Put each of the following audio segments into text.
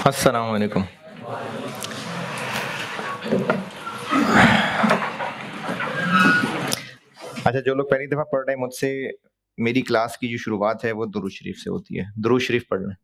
अस्सलाम वालेकुम। अच्छा, जो लोग पहली दफ़ा पढ़ रहे हैं मुझसे, मेरी क्लास की जो शुरुआत है वो दुरूद शरीफ से होती है। दुरूद शरीफ पढ़ लें।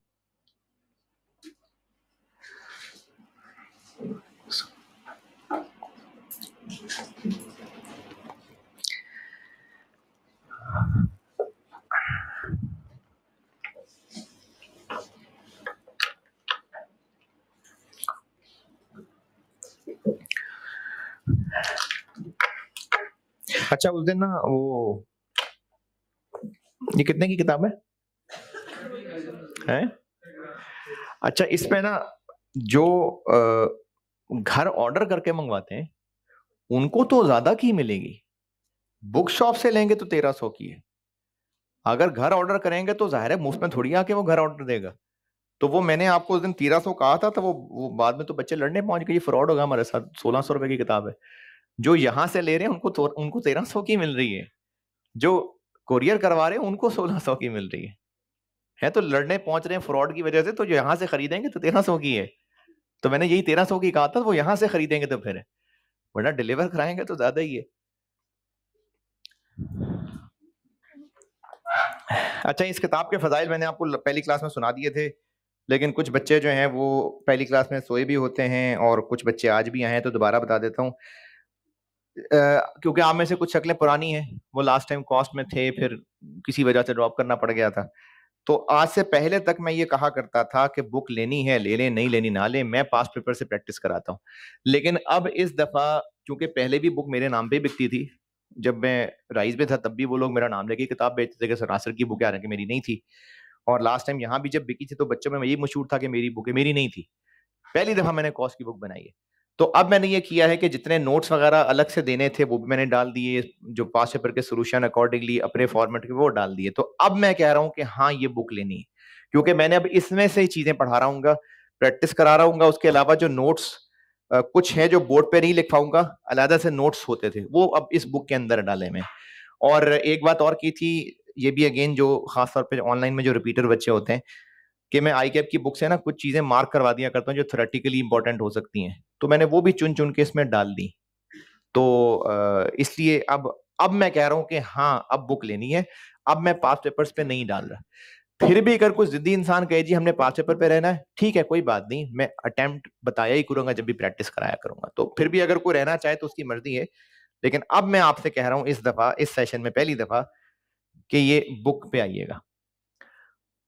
अच्छा, उस दिन ना वो ये कितने की किताब है? हैं? अच्छा, इसमें ना जो घर ऑर्डर करके मँगवाते हैं, उनको तो ज़्यादा की मिलेगी। बुक शॉप से लेंगे तो 1300 की है। अगर घर ऑर्डर करेंगे तो ज़ाहिर है मुफ्त में थोड़ी आके वो घर ऑर्डर देगा। तो वो मैंने आपको उस दिन 1300 कहा था, तो वो बाद में तो बच्चे लड़ने पहुँच गए, ये फ्रॉड होगा हमारे साथ, 1600 रुपए की किताब है। जो यहाँ से ले रहे हैं उनको 1300 की मिल रही है। जो कोरियर करवा रहे हैं उनको 1600 की मिल रही है। हैं तो लड़ने पहुँच रहे हैं फ्रॉड की वजह से, तो जो यहाँ से खरीदेंगे तो 1300 की है। तो मैंने यही 1300 की कहा था, वो यहाँ से खरीदेंगे तो फिर है, वरना डिलीवर कराएँगे तो ज़्यादा ही है। अच्छा, इस किताब के फ़ज़ाइल मैंने आपको पहली क्लास में सुना दिए थे, लेकिन कुछ बच्चे जो हैं वो पहली क्लास में सोए भी होते हैं और कुछ बच्चे आज भी आए हैं, तो दोबारा बता देता हूँ। क्योंकि आप में से कुछ शक्लें पुरानी हैं, वो लास्ट टाइम कॉस्ट में थे, फिर किसी वजह से ड्रॉप करना पड़ गया था। तो आज से पहले तक मैं ये कहा करता था कि बुक लेनी है ले लें, नहीं लेनी ना लें, मैं पास्ट पेपर से प्रैक्टिस कराता हूँ। लेकिन अब इस दफ़ा, चूँकि पहले भी बुक मेरे नाम पे ही बिकती थी, जब मैं राइज़ में था तब भी वो लोग मेरा नाम लेके किताब बेचते थे कि सर नासिर की बुक है, हालाँकि मेरी नहीं थी। और लास्ट टाइम यहाँ भी जब बिकी थी तो बच्चों में यही मशहूर था कि मेरी बुक है, मेरी नहीं थी। पहली दफ़ा मैंने कॉस्ट की बुक बनाई है। तो अब मैंने ये किया है कि जितने नोट्स वगैरह अलग से देने थे वो भी मैंने डाल दिए, जो पास्ट पेपर के सॉल्यूशन अकॉर्डिंगली अपने फॉर्मेट के वो डाल दिए। तो अब मैं कह रहा हूँ कि हाँ, ये बुक लेनी है। क्योंकि मैंने अब इसमें से ही चीज़ें पढ़ा रहा हूँगा, प्रैक्टिस करा रहा हूँगा, उसके अलावा जो नोट्स कुछ हैं जो बोर्ड पे नहीं लिखवाऊँगा, अलग से नोट्स होते थे, वो अब इस बुक के अंदर डाले मैं। और एक बात और की थी, ये भी अगेन जो खास तौर पे ऑनलाइन में जो रिपीटर बच्चे होते हैं, कि मैं आई कैप की बुक से ना कुछ चीज़ें मार्क करवा दिया करता हूँ जो थ्योरेटिकली इम्पोर्टेंट हो सकती हैं। तो मैंने वो भी चुन-चुन के इसमें डाल दी। तो इसलिए अब मैं कह रहा हूँ कि हाँ, अब बुक लेनी है। अब मैं पास्ट पेपर्स पे नहीं डाल रहा। फिर भी अगर कोई ज़िद्दी इंसान कहे जी हमने पास्ट पेपर पे रहना है, ठीक है, कोई बात नहीं, मैं अटेम्प्ट बताया ही करूँगा जब भी प्रैक्टिस कराया करूँगा। तो फिर भी अगर कोई रहना चाहे तो उसकी मर्ज़ी है। लेकिन अब मैं आपसे कह रहा हूँ इस दफ़ा, इस सेशन में पहली दफ़ा, कि ये बुक पे आइएगा।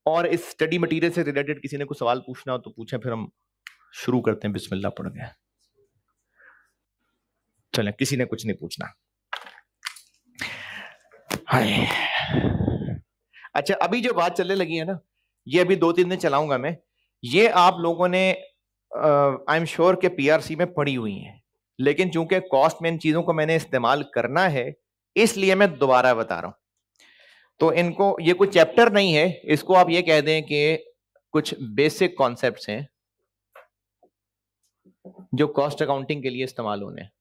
और इस स्टडी मटीरियल से रिलेटेड किसी ने कुछ सवाल पूछना हो तो पूछें, फिर हम शुरू करते हैं, बिस्मिल्लाह पढ़ के। चलें, किसी ने कुछ नहीं पूछना। हाय! अच्छा, अभी जो बात चलने लगी है ना, ये अभी 2-3 दिन चलाऊँगा मैं। ये आप लोगों ने आई एम श्योर कि पीआरसी में पढ़ी हुई हैं। लेकिन चूँकि कॉस्ट में इन चीज़ों को मैंने इस्तेमाल करना है, इसलिए मैं दोबारा बता रहा हूँ। तो इनको, ये कोई चैप्टर नहीं है, इसको आप ये कह दें कि कुछ बेसिक कॉन्सेप्ट्स हैं, जो कॉस्ट अकाउंटिंग के लिए इस्तेमाल होने हैं।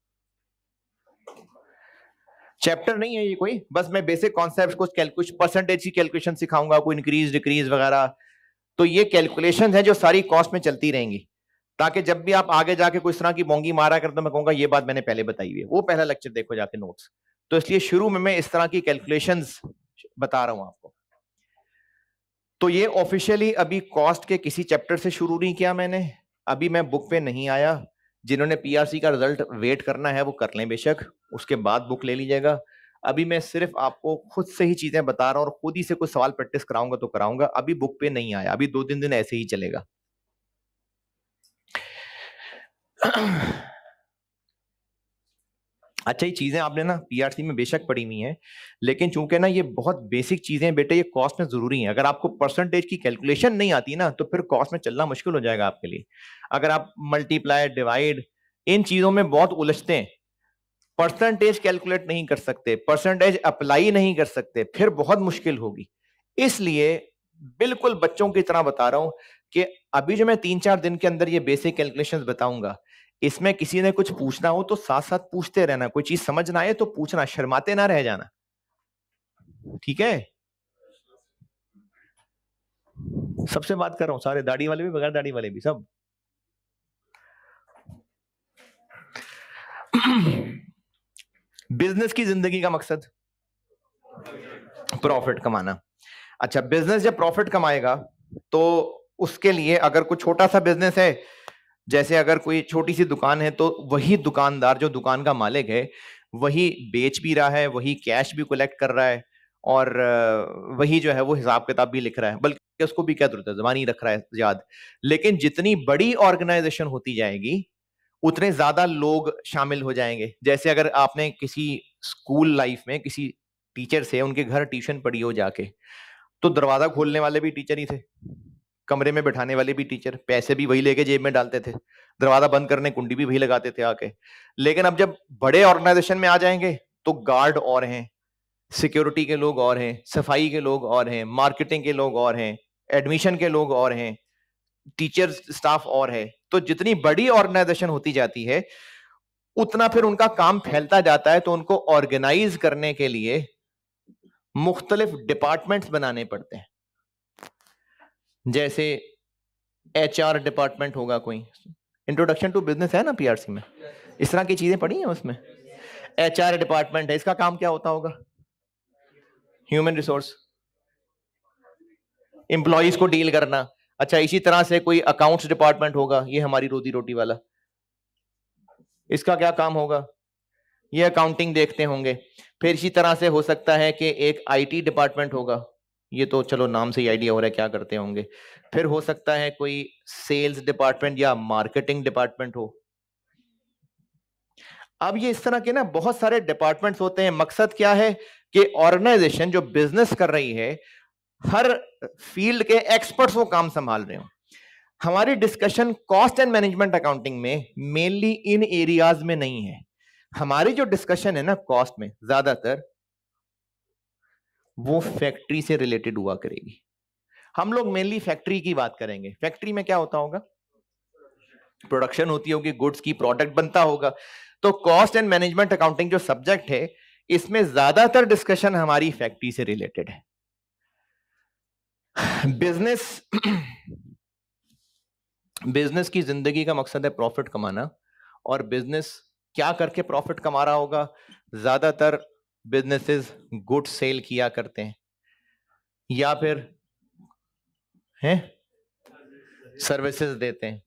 चैप्टर नहीं है ये कोई, बस मैं बेसिक कॉन्सेप्ट्स कुछ परसेंटेज की कैलकुलेशन सिखाऊँगा, कोई इंक्रीज़, डिक्रीज़ वगैरह। तो ये कैलकुलेशंस हैं जो सारी कॉस्ट में चलती रहेंगी, ताकि जब भी आप आगे जाके कोई इस तरह की मोंगी मारा करते हो, मैं कहूँगा ये बात मैंने पहले बताई हुई है। वो पहला लेक्चर देखो जाके नोट्स। तो इसलिए शुरू में मैं इस तरह की कैलकुलेशंस बता रहा हूँ आपको। तो ये ऑफिशियली अभी कॉस्ट के किसी चैप्टर से शुरू नहीं किया मैंने। अभी मैं बुक पे नहीं आया। जिन्होंने पीआरसी का रिजल्ट वेट करना है वो कर लें बेशक, उसके बाद बुक ले लीजिएगा। अभी मैं सिर्फ आपको खुद से ही चीजें बता रहा हूँ और खुद ही से कुछ सवाल प्रैक्टिस कराऊंगा तो कराऊंगा। अभी बुक पे नहीं आया, अभी 2-3 दिन ऐसे ही चलेगा। अच्छा, ये चीजें आपने ना पीआरसी में बेशक पढ़ी हुई हैं, लेकिन चूंकि ना ये बहुत बेसिक चीजें हैं बेटे, ये कॉस्ट में जरूरी हैं। अगर आपको परसेंटेज की कैलकुलेशन नहीं आती ना, तो फिर कॉस्ट में चलना मुश्किल हो जाएगा आपके लिए। अगर आप मल्टीप्लाई, डिवाइड, इन चीजों में बहुत उलझते हैं, परसेंटेज कैलकुलेट नहीं कर सकते, परसेंटेज अप्लाई नहीं कर सकते, फिर बहुत मुश्किल होगी। इसलिए बिल्कुल बच्चों की तरह बता रहा हूं कि अभी जो मैं 3-4 दिन के अंदर ये बेसिक कैलकुलेशंस बताऊंगा, इसमें किसी ने कुछ पूछना हो तो साथ साथ पूछते रहना, कोई चीज समझ ना आए तो पूछना, शर्माते ना रह जाना। ठीक है? सबसे बात कर रहा हूँ, सारे दाढ़ी वाले भी, बगैर दाढ़ी वाले भी, सब। बिजनेस की जिंदगी का मकसद प्रॉफिट कमाना। अच्छा, बिजनेस जब प्रॉफिट कमाएगा तो उसके लिए अगर कोई छोटा सा बिजनेस है, जैसे अगर कोई छोटी सी दुकान है, तो वही दुकानदार जो दुकान का मालिक है वही बेच भी रहा है, वही कैश भी कलेक्ट कर रहा है, और वही जो है वो हिसाब किताब भी लिख रहा है, बल्कि उसको भी क्या जरूरत है, जबानी रख रहा है याद। लेकिन जितनी बड़ी ऑर्गेनाइजेशन होती जाएगी उतने ज्यादा लोग शामिल हो जाएंगे। जैसे अगर आपने किसी स्कूल लाइफ में किसी टीचर से उनके घर ट्यूशन पढ़ी हो जाके, तो दरवाजा खोलने वाले भी टीचर ही थे, कमरे में बैठाने वाले भी टीचर, पैसे भी वही लेके जेब में डालते थे, दरवाजा बंद करने कुंडी भी वही लगाते थे आके। लेकिन अब जब बड़े ऑर्गेनाइजेशन में आ जाएंगे तो गार्ड और हैं, सिक्योरिटी के लोग और हैं, सफाई के लोग और हैं, मार्केटिंग के लोग और हैं, एडमिशन के लोग और हैं, टीचर स्टाफ और है। तो जितनी बड़ी ऑर्गेनाइजेशन होती जाती है उतना फिर उनका काम फैलता जाता है, तो उनको ऑर्गेनाइज करने के लिए मुख्तलिफ डिपार्टमेंट्स बनाने पड़ते हैं। जैसे एचआर डिपार्टमेंट होगा, कोई इंट्रोडक्शन टू बिजनेस है ना पीआरसी में, इस तरह की चीजें पढ़ी हैं उसमें। एचआर डिपार्टमेंट है, इसका काम क्या होता होगा? ह्यूमन रिसोर्स, एम्प्लॉयज को डील करना। अच्छा, इसी तरह से कोई अकाउंट्स डिपार्टमेंट होगा, ये हमारी रोजी रोटी वाला, इसका क्या काम होगा? ये अकाउंटिंग देखते होंगे। फिर इसी तरह से हो सकता है कि एक आईटी डिपार्टमेंट होगा, ये तो चलो नाम से ही आइडिया हो रहा है क्या करते होंगे। फिर हो सकता है कोई सेल्स डिपार्टमेंट या मार्केटिंग डिपार्टमेंट हो। अब ये इस तरह के ना बहुत सारे डिपार्टमेंट्स होते हैं। मकसद क्या है कि ऑर्गेनाइजेशन जो बिजनेस कर रही है, हर फील्ड के एक्सपर्ट्स वो काम संभाल रहे हो। हमारी discussion cost and management accounting में मेनली इन एरियाज में नहीं है। हमारी जो डिस्कशन है ना कॉस्ट में, ज्यादातर वो फैक्ट्री से रिलेटेड हुआ करेगी। हम लोग मेनली फैक्ट्री की बात करेंगे। फैक्ट्री में क्या होता होगा? प्रोडक्शन होती होगी, गुड्स की, प्रोडक्ट बनता होगा। तो कॉस्ट एंड मैनेजमेंट अकाउंटिंग जो सब्जेक्ट है, इसमें ज्यादातर डिस्कशन हमारी फैक्ट्री से रिलेटेड है। बिजनेस बिजनेस की जिंदगी का मकसद है प्रॉफिट कमाना। और बिजनेस क्या करके प्रॉफिट कमा रहा होगा? ज्यादातर बिजनेसेस गुड सेल किया करते हैं, या फिर हैं सर्विसेज देते हैं।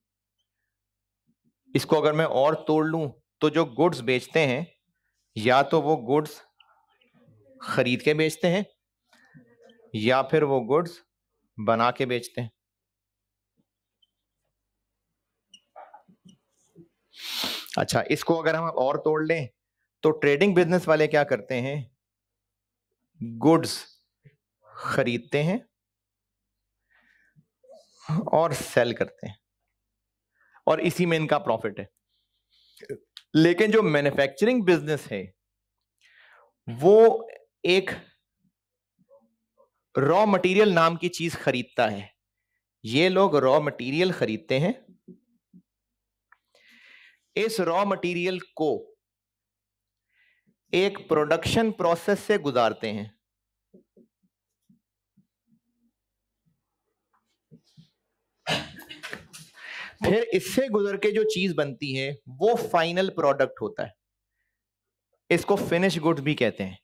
इसको अगर मैं और तोड़ लूं तो जो गुड्स बेचते हैं, या तो वो गुड्स खरीद के बेचते हैं, या फिर वो गुड्स बना के बेचते हैं। अच्छा, इसको अगर हम और तोड़ लें तो ट्रेडिंग बिजनेस वाले क्या करते हैं? गुड्स खरीदते हैं और सेल करते हैं, और इसी में इनका प्रॉफिट है। लेकिन जो मैन्युफैक्चरिंग बिजनेस है वो एक रॉ मटेरियल नाम की चीज खरीदता है। ये लोग रॉ मटेरियल खरीदते हैं, इस रॉ मटेरियल को एक प्रोडक्शन प्रोसेस से गुजारते हैं। फिर इससे गुजर के जो चीज बनती है वो फाइनल प्रोडक्ट होता है। इसको फिनिश गुड्स भी कहते हैं।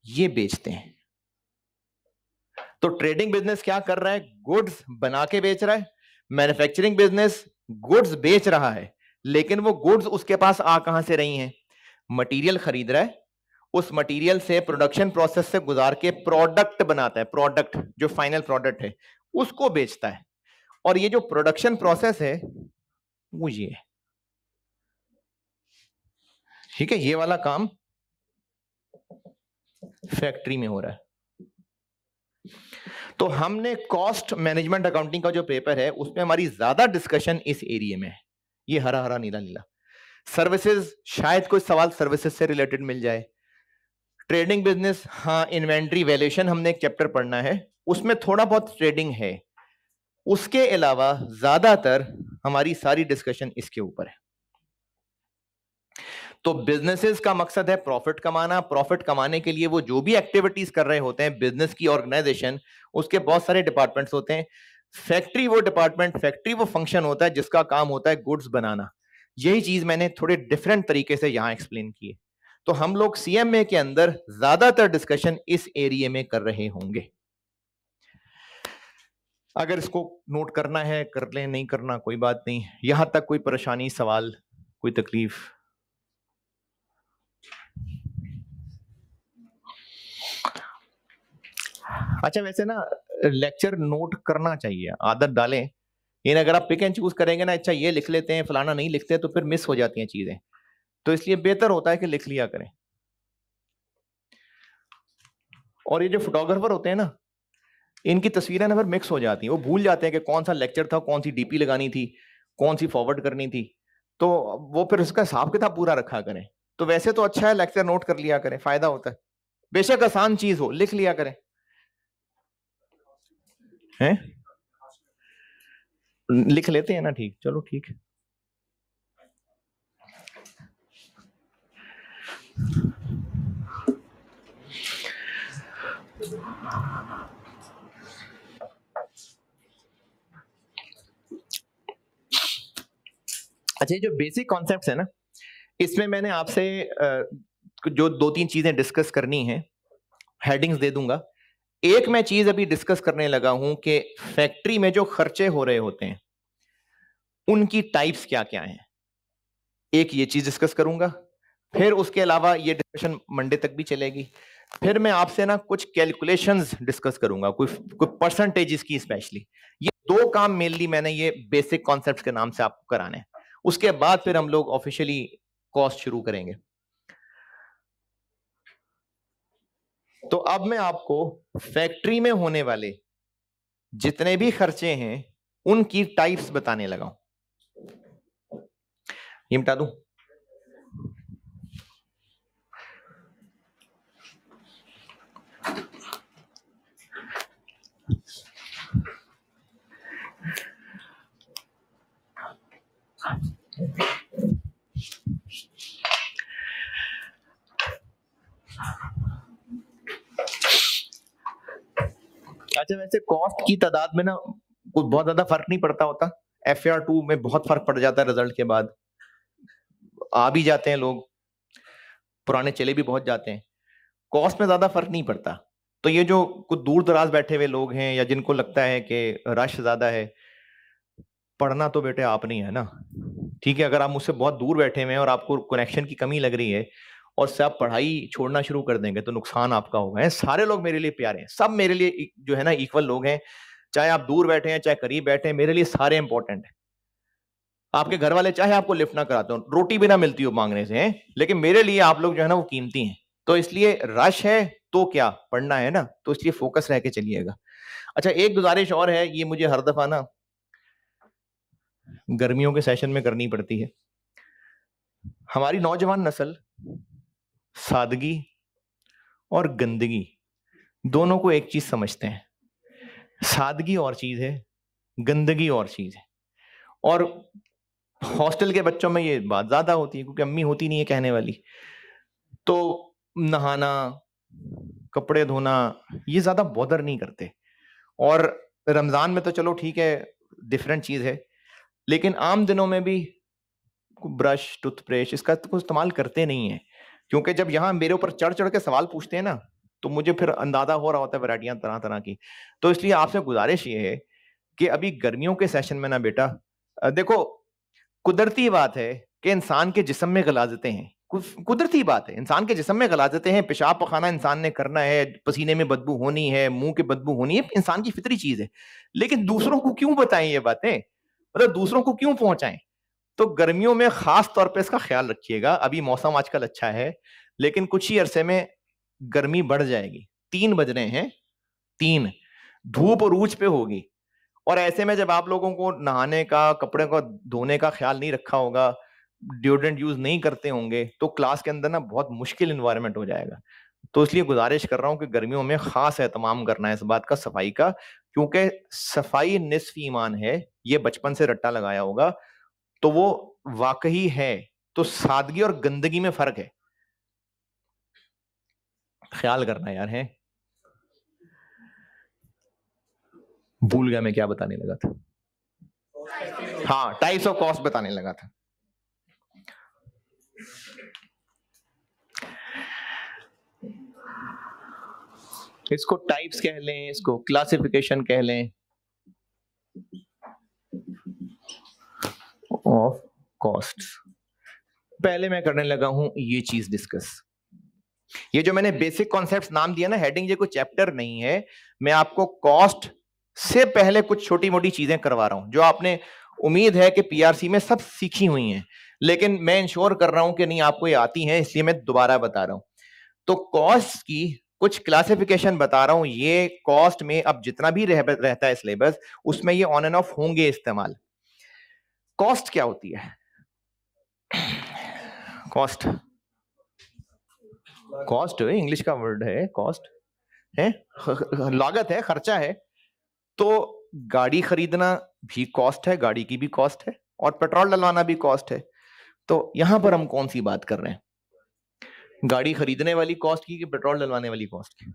ये बेचते हैं। तो ट्रेडिंग बिजनेस क्या कर रहा है? गुड्स बना के बेच रहा है। मैन्युफैक्चरिंग बिजनेस गुड्स बेच रहा है, लेकिन वो गुड्स उसके पास आ कहां से रही हैं? मटेरियल खरीद रहा है, उस मटेरियल से प्रोडक्शन प्रोसेस से गुजार के प्रोडक्ट बनाता है। प्रोडक्ट जो फाइनल प्रोडक्ट है उसको बेचता है। और ये जो प्रोडक्शन प्रोसेस है वो ये है, ठीक है। ये वाला काम फैक्ट्री में हो रहा है। तो हमने कॉस्ट मैनेजमेंट अकाउंटिंग का जो पेपर है उसमें हमारी ज्यादा डिस्कशन इस एरिया में है। ये हरा हरा नीला नीला। सर्विसेज, शायद कोई सवाल सर्विसेज से रिलेटेड मिल जाए। ट्रेडिंग बिजनेस, हाँ, इन्वेंट्री वैल्यूएशन हमने एक चैप्टर पढ़ना है, उसमें थोड़ा बहुत ट्रेडिंग है। उसके अलावा ज्यादातर हमारी सारी डिस्कशन इसके ऊपर है। तो बिजनेसेस का मकसद है प्रॉफिट कमाना। प्रॉफिट कमाने के लिए वो जो भी एक्टिविटीज कर रहे होते हैं बिजनेस की ऑर्गेनाइजेशन, उसके बहुत सारे डिपार्टमेंट्स होते हैं। फैक्ट्री वो डिपार्टमेंट, फैक्ट्री वो फंक्शन होता है जिसका काम होता है गुड्स बनाना। यही चीज मैंने थोड़े डिफरेंट तरीके से यहां एक्सप्लेन की है। तो हम लोग सीएमए के अंदर ज्यादातर डिस्कशन इस एरिया में कर रहे होंगे। अगर इसको नोट करना है कर लें, नहीं करना कोई बात नहीं। यहां तक कोई परेशानी, सवाल, कोई तकलीफ? अच्छा, वैसे ना लेक्चर नोट करना चाहिए, आदत डालें। लेकिन अगर आप पिक एंड चूज करेंगे ना, अच्छा ये लिख लेते हैं फलाना नहीं लिखते, तो फिर मिस हो जाती हैं चीजें। तो इसलिए बेहतर होता है कि लिख लिया करें। और ये जो फोटोग्राफर होते हैं ना, इनकी तस्वीरें ना फिर मिक्स हो जाती हैं, वो भूल जाते हैं कि कौन सा लेक्चर था, कौन सी डीपी लगानी थी, कौन सी फॉरवर्ड करनी थी। तो वो फिर उसका हिसाब किताब पूरा रखा करें। तो वैसे तो अच्छा है लेक्चर नोट कर लिया करें, फायदा होता है। बेशक आसान चीज हो, लिख लिया करें। हैं? लिख लेते हैं ना, ठीक, चलो ठीक है। अच्छा, ये जो बेसिक कॉन्सेप्ट्स है ना, इसमें मैंने आपसे जो दो तीन चीजें डिस्कस करनी है, हेडिंग्स दे दूंगा। एक मैं चीज अभी डिस्कस करने लगा हूं कि फैक्ट्री में जो खर्चे हो रहे होते हैं उनकी टाइप्स क्या क्या हैं। एक ये चीज डिस्कस करूंगा, फिर उसके अलावा ये डिस्कशन मंडे तक भी चलेगी। फिर मैं आपसे ना कुछ कैलकुलेशंस डिस्कस करूंगा, कोई परसेंटेजेस की स्पेशली। ये दो काम मेनली मैंने ये बेसिक कॉन्सेप्ट्स के नाम से आपको कराने हैं। उसके बाद फिर हम लोग ऑफिशियली कॉस्ट शुरू करेंगे। तो अब मैं आपको फैक्ट्री में होने वाले जितने भी खर्चे हैं उनकी टाइप्स बताने लगा हूं। ये बता दूं, अच्छा वैसे कॉस्ट की तादाद में ना कुछ बहुत ज्यादा फर्क नहीं पड़ता होता। FAR 2 में बहुत फर्क पड़ जाता है, रिजल्ट के बाद आ भी जाते हैं लोग, पुराने चले भी बहुत जाते हैं। कॉस्ट में ज्यादा फर्क नहीं पड़ता। तो ये जो कुछ दूर दराज बैठे हुए लोग हैं या जिनको लगता है कि रश ज्यादा है, पढ़ना तो बेटे आपने ही है ना। ठीक है, अगर आप मुझसे बहुत दूर बैठे हुए हैं और आपको कनेक्शन की कमी लग रही है और से आप पढ़ाई छोड़ना शुरू कर देंगे तो नुकसान आपका होगा। सारे लोग मेरे लिए प्यारे हैं, सब मेरे लिए जो है ना इक्वल लोग हैं। चाहे आप दूर बैठे हैं चाहे करीब बैठे हैं, मेरे लिए सारे इंपॉर्टेंट हैं। आपके घर वाले चाहे आपको लिफ्ट ना कराते हो, रोटी भी ना मिलती हो मांगने से, हैं, लेकिन मेरे लिए आप लोग जो है ना वो कीमती हैं। तो इसलिए रश है तो क्या पढ़ना है ना, तो इसलिए फोकस रह के चलिएगा। अच्छा, एक गुजारिश और है, ये मुझे हर दफा ना गर्मियों के सेशन में करनी पड़ती है। हमारी नौजवान नस्ल सादगी और गंदगी दोनों को एक चीज समझते हैं। सादगी और चीज है, गंदगी और चीज है। और हॉस्टल के बच्चों में ये बात ज्यादा होती है क्योंकि अम्मी होती नहीं है कहने वाली। तो नहाना, कपड़े धोना, ये ज्यादा बॉदर नहीं करते। और रमजान में तो चलो ठीक है, डिफरेंट चीज है, लेकिन आम दिनों में भी ब्रश टूथब्रश इसका तो कुछ इस्तेमाल करते नहीं है। क्योंकि जब यहाँ मेरे ऊपर चढ़ चढ़ के सवाल पूछते हैं ना, तो मुझे फिर अंदाजा हो रहा होता है वैरायटियां तरह तरह की। तो इसलिए आपसे गुजारिश ये है कि अभी गर्मियों के सेशन में ना बेटा, देखो कुदरती बात है कि इंसान के जिस्म में गलाजतें हैं। कुदरती बात है, इंसान के जिस्म में गलाजतें हैं। पेशाब पखाना इंसान ने करना है, पसीने में बदबू होनी है, मुंह की बदबू होनी है, इंसान की फितरी चीज है। लेकिन दूसरों को क्यों बताएं ये बातें, मतलब दूसरों को क्यों पहुंचाएं? तो गर्मियों में खास तौर पे इसका ख्याल रखिएगा। अभी मौसम आजकल अच्छा है, लेकिन कुछ ही अरसे में गर्मी बढ़ जाएगी। 3 बज रहे हैं, 3, धूप अरूज पे होगी। और ऐसे में जब आप लोगों को नहाने का, कपड़े को धोने का ख्याल नहीं रखा होगा, डिओड्रेंट यूज नहीं करते होंगे, तो क्लास के अंदर ना बहुत मुश्किल इन्वायरमेंट हो जाएगा। तो इसलिए गुजारिश कर रहा हूं कि गर्मियों में खास एहतमाम करना है इस बात का, सफाई का, क्योंकि सफाई निस्फ ईमान है। ये बचपन से रट्टा लगाया होगा तो वो वाकई है। तो सादगी और गंदगी में फर्क है, ख्याल करना यार है। भूल गया मैं क्या बताने लगा था। हाँ, टाइप्स ऑफ कॉस्ट बताने लगा था। इसको टाइप्स कह लें, इसको क्लासिफिकेशन कह लें ऑफ कॉस्ट्स। पहले मैं करने लगा हूं ये चीज डिस्कस। ये जो मैंने बेसिक कॉन्सेप्ट्स नाम दिया ना, हेडिंग ये कोई चैप्टर नहीं है, मैं आपको कॉस्ट से पहले कुछ छोटी मोटी चीजें करवा रहा हूं जो आपने उम्मीद है कि पीआरसी में सब सीखी हुई हैं, लेकिन मैं इंश्योर कर रहा हूं कि नहीं आपको ये आती हैं, इसलिए मैं दोबारा बता रहा हूं। तो कॉस्ट की कुछ क्लासिफिकेशन बता रहा हूं। ये कॉस्ट में अब जितना भी रहता है सिलेबस, उसमें ये ऑन एंड ऑफ होंगे इस्तेमाल। कॉस्ट क्या होती है? कॉस्ट, कॉस्ट इंग्लिश का वर्ड है, कॉस्ट है, लागत है, खर्चा है। तो गाड़ी खरीदना भी कॉस्ट है, गाड़ी की भी कॉस्ट है, और पेट्रोल डलवाना भी कॉस्ट है। तो यहां पर हम कौन सी बात कर रहे हैं, गाड़ी खरीदने वाली कॉस्ट की कि पेट्रोल डलवाने वाली कॉस्ट की?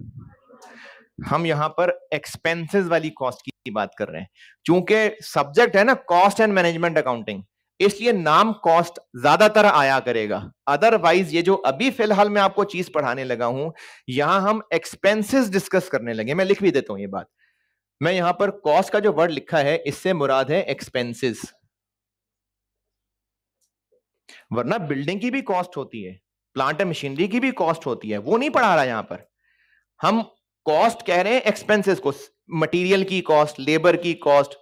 हम यहां पर एक्सपेंसेस वाली कॉस्ट की बात कर रहे हैं। चूंकि सब्जेक्ट है ना कॉस्ट एंड मैनेजमेंट अकाउंटिंग, इसलिए नाम कॉस्ट ज्यादातर आया करेगा। अदरवाइज ये जो अभी फिलहाल मैं आपको चीज पढ़ाने लगा हूं, यहां हम एक्सपेंसेस डिस्कस करने लगे। मैं लिख भी देता हूं ये बात। मैं यहां पर कॉस्ट का जो वर्ड लिखा है, इससे मुराद है एक्सपेंसेस। वरना बिल्डिंग की भी कॉस्ट होती है, प्लांट एंड मशीनरी की भी कॉस्ट होती है, वो नहीं पढ़ा रहा यहां पर। हम कॉस्ट कह रहे हैं एक्सपेंसेस को, मटेरियल की कॉस्ट, लेबर की कॉस्ट,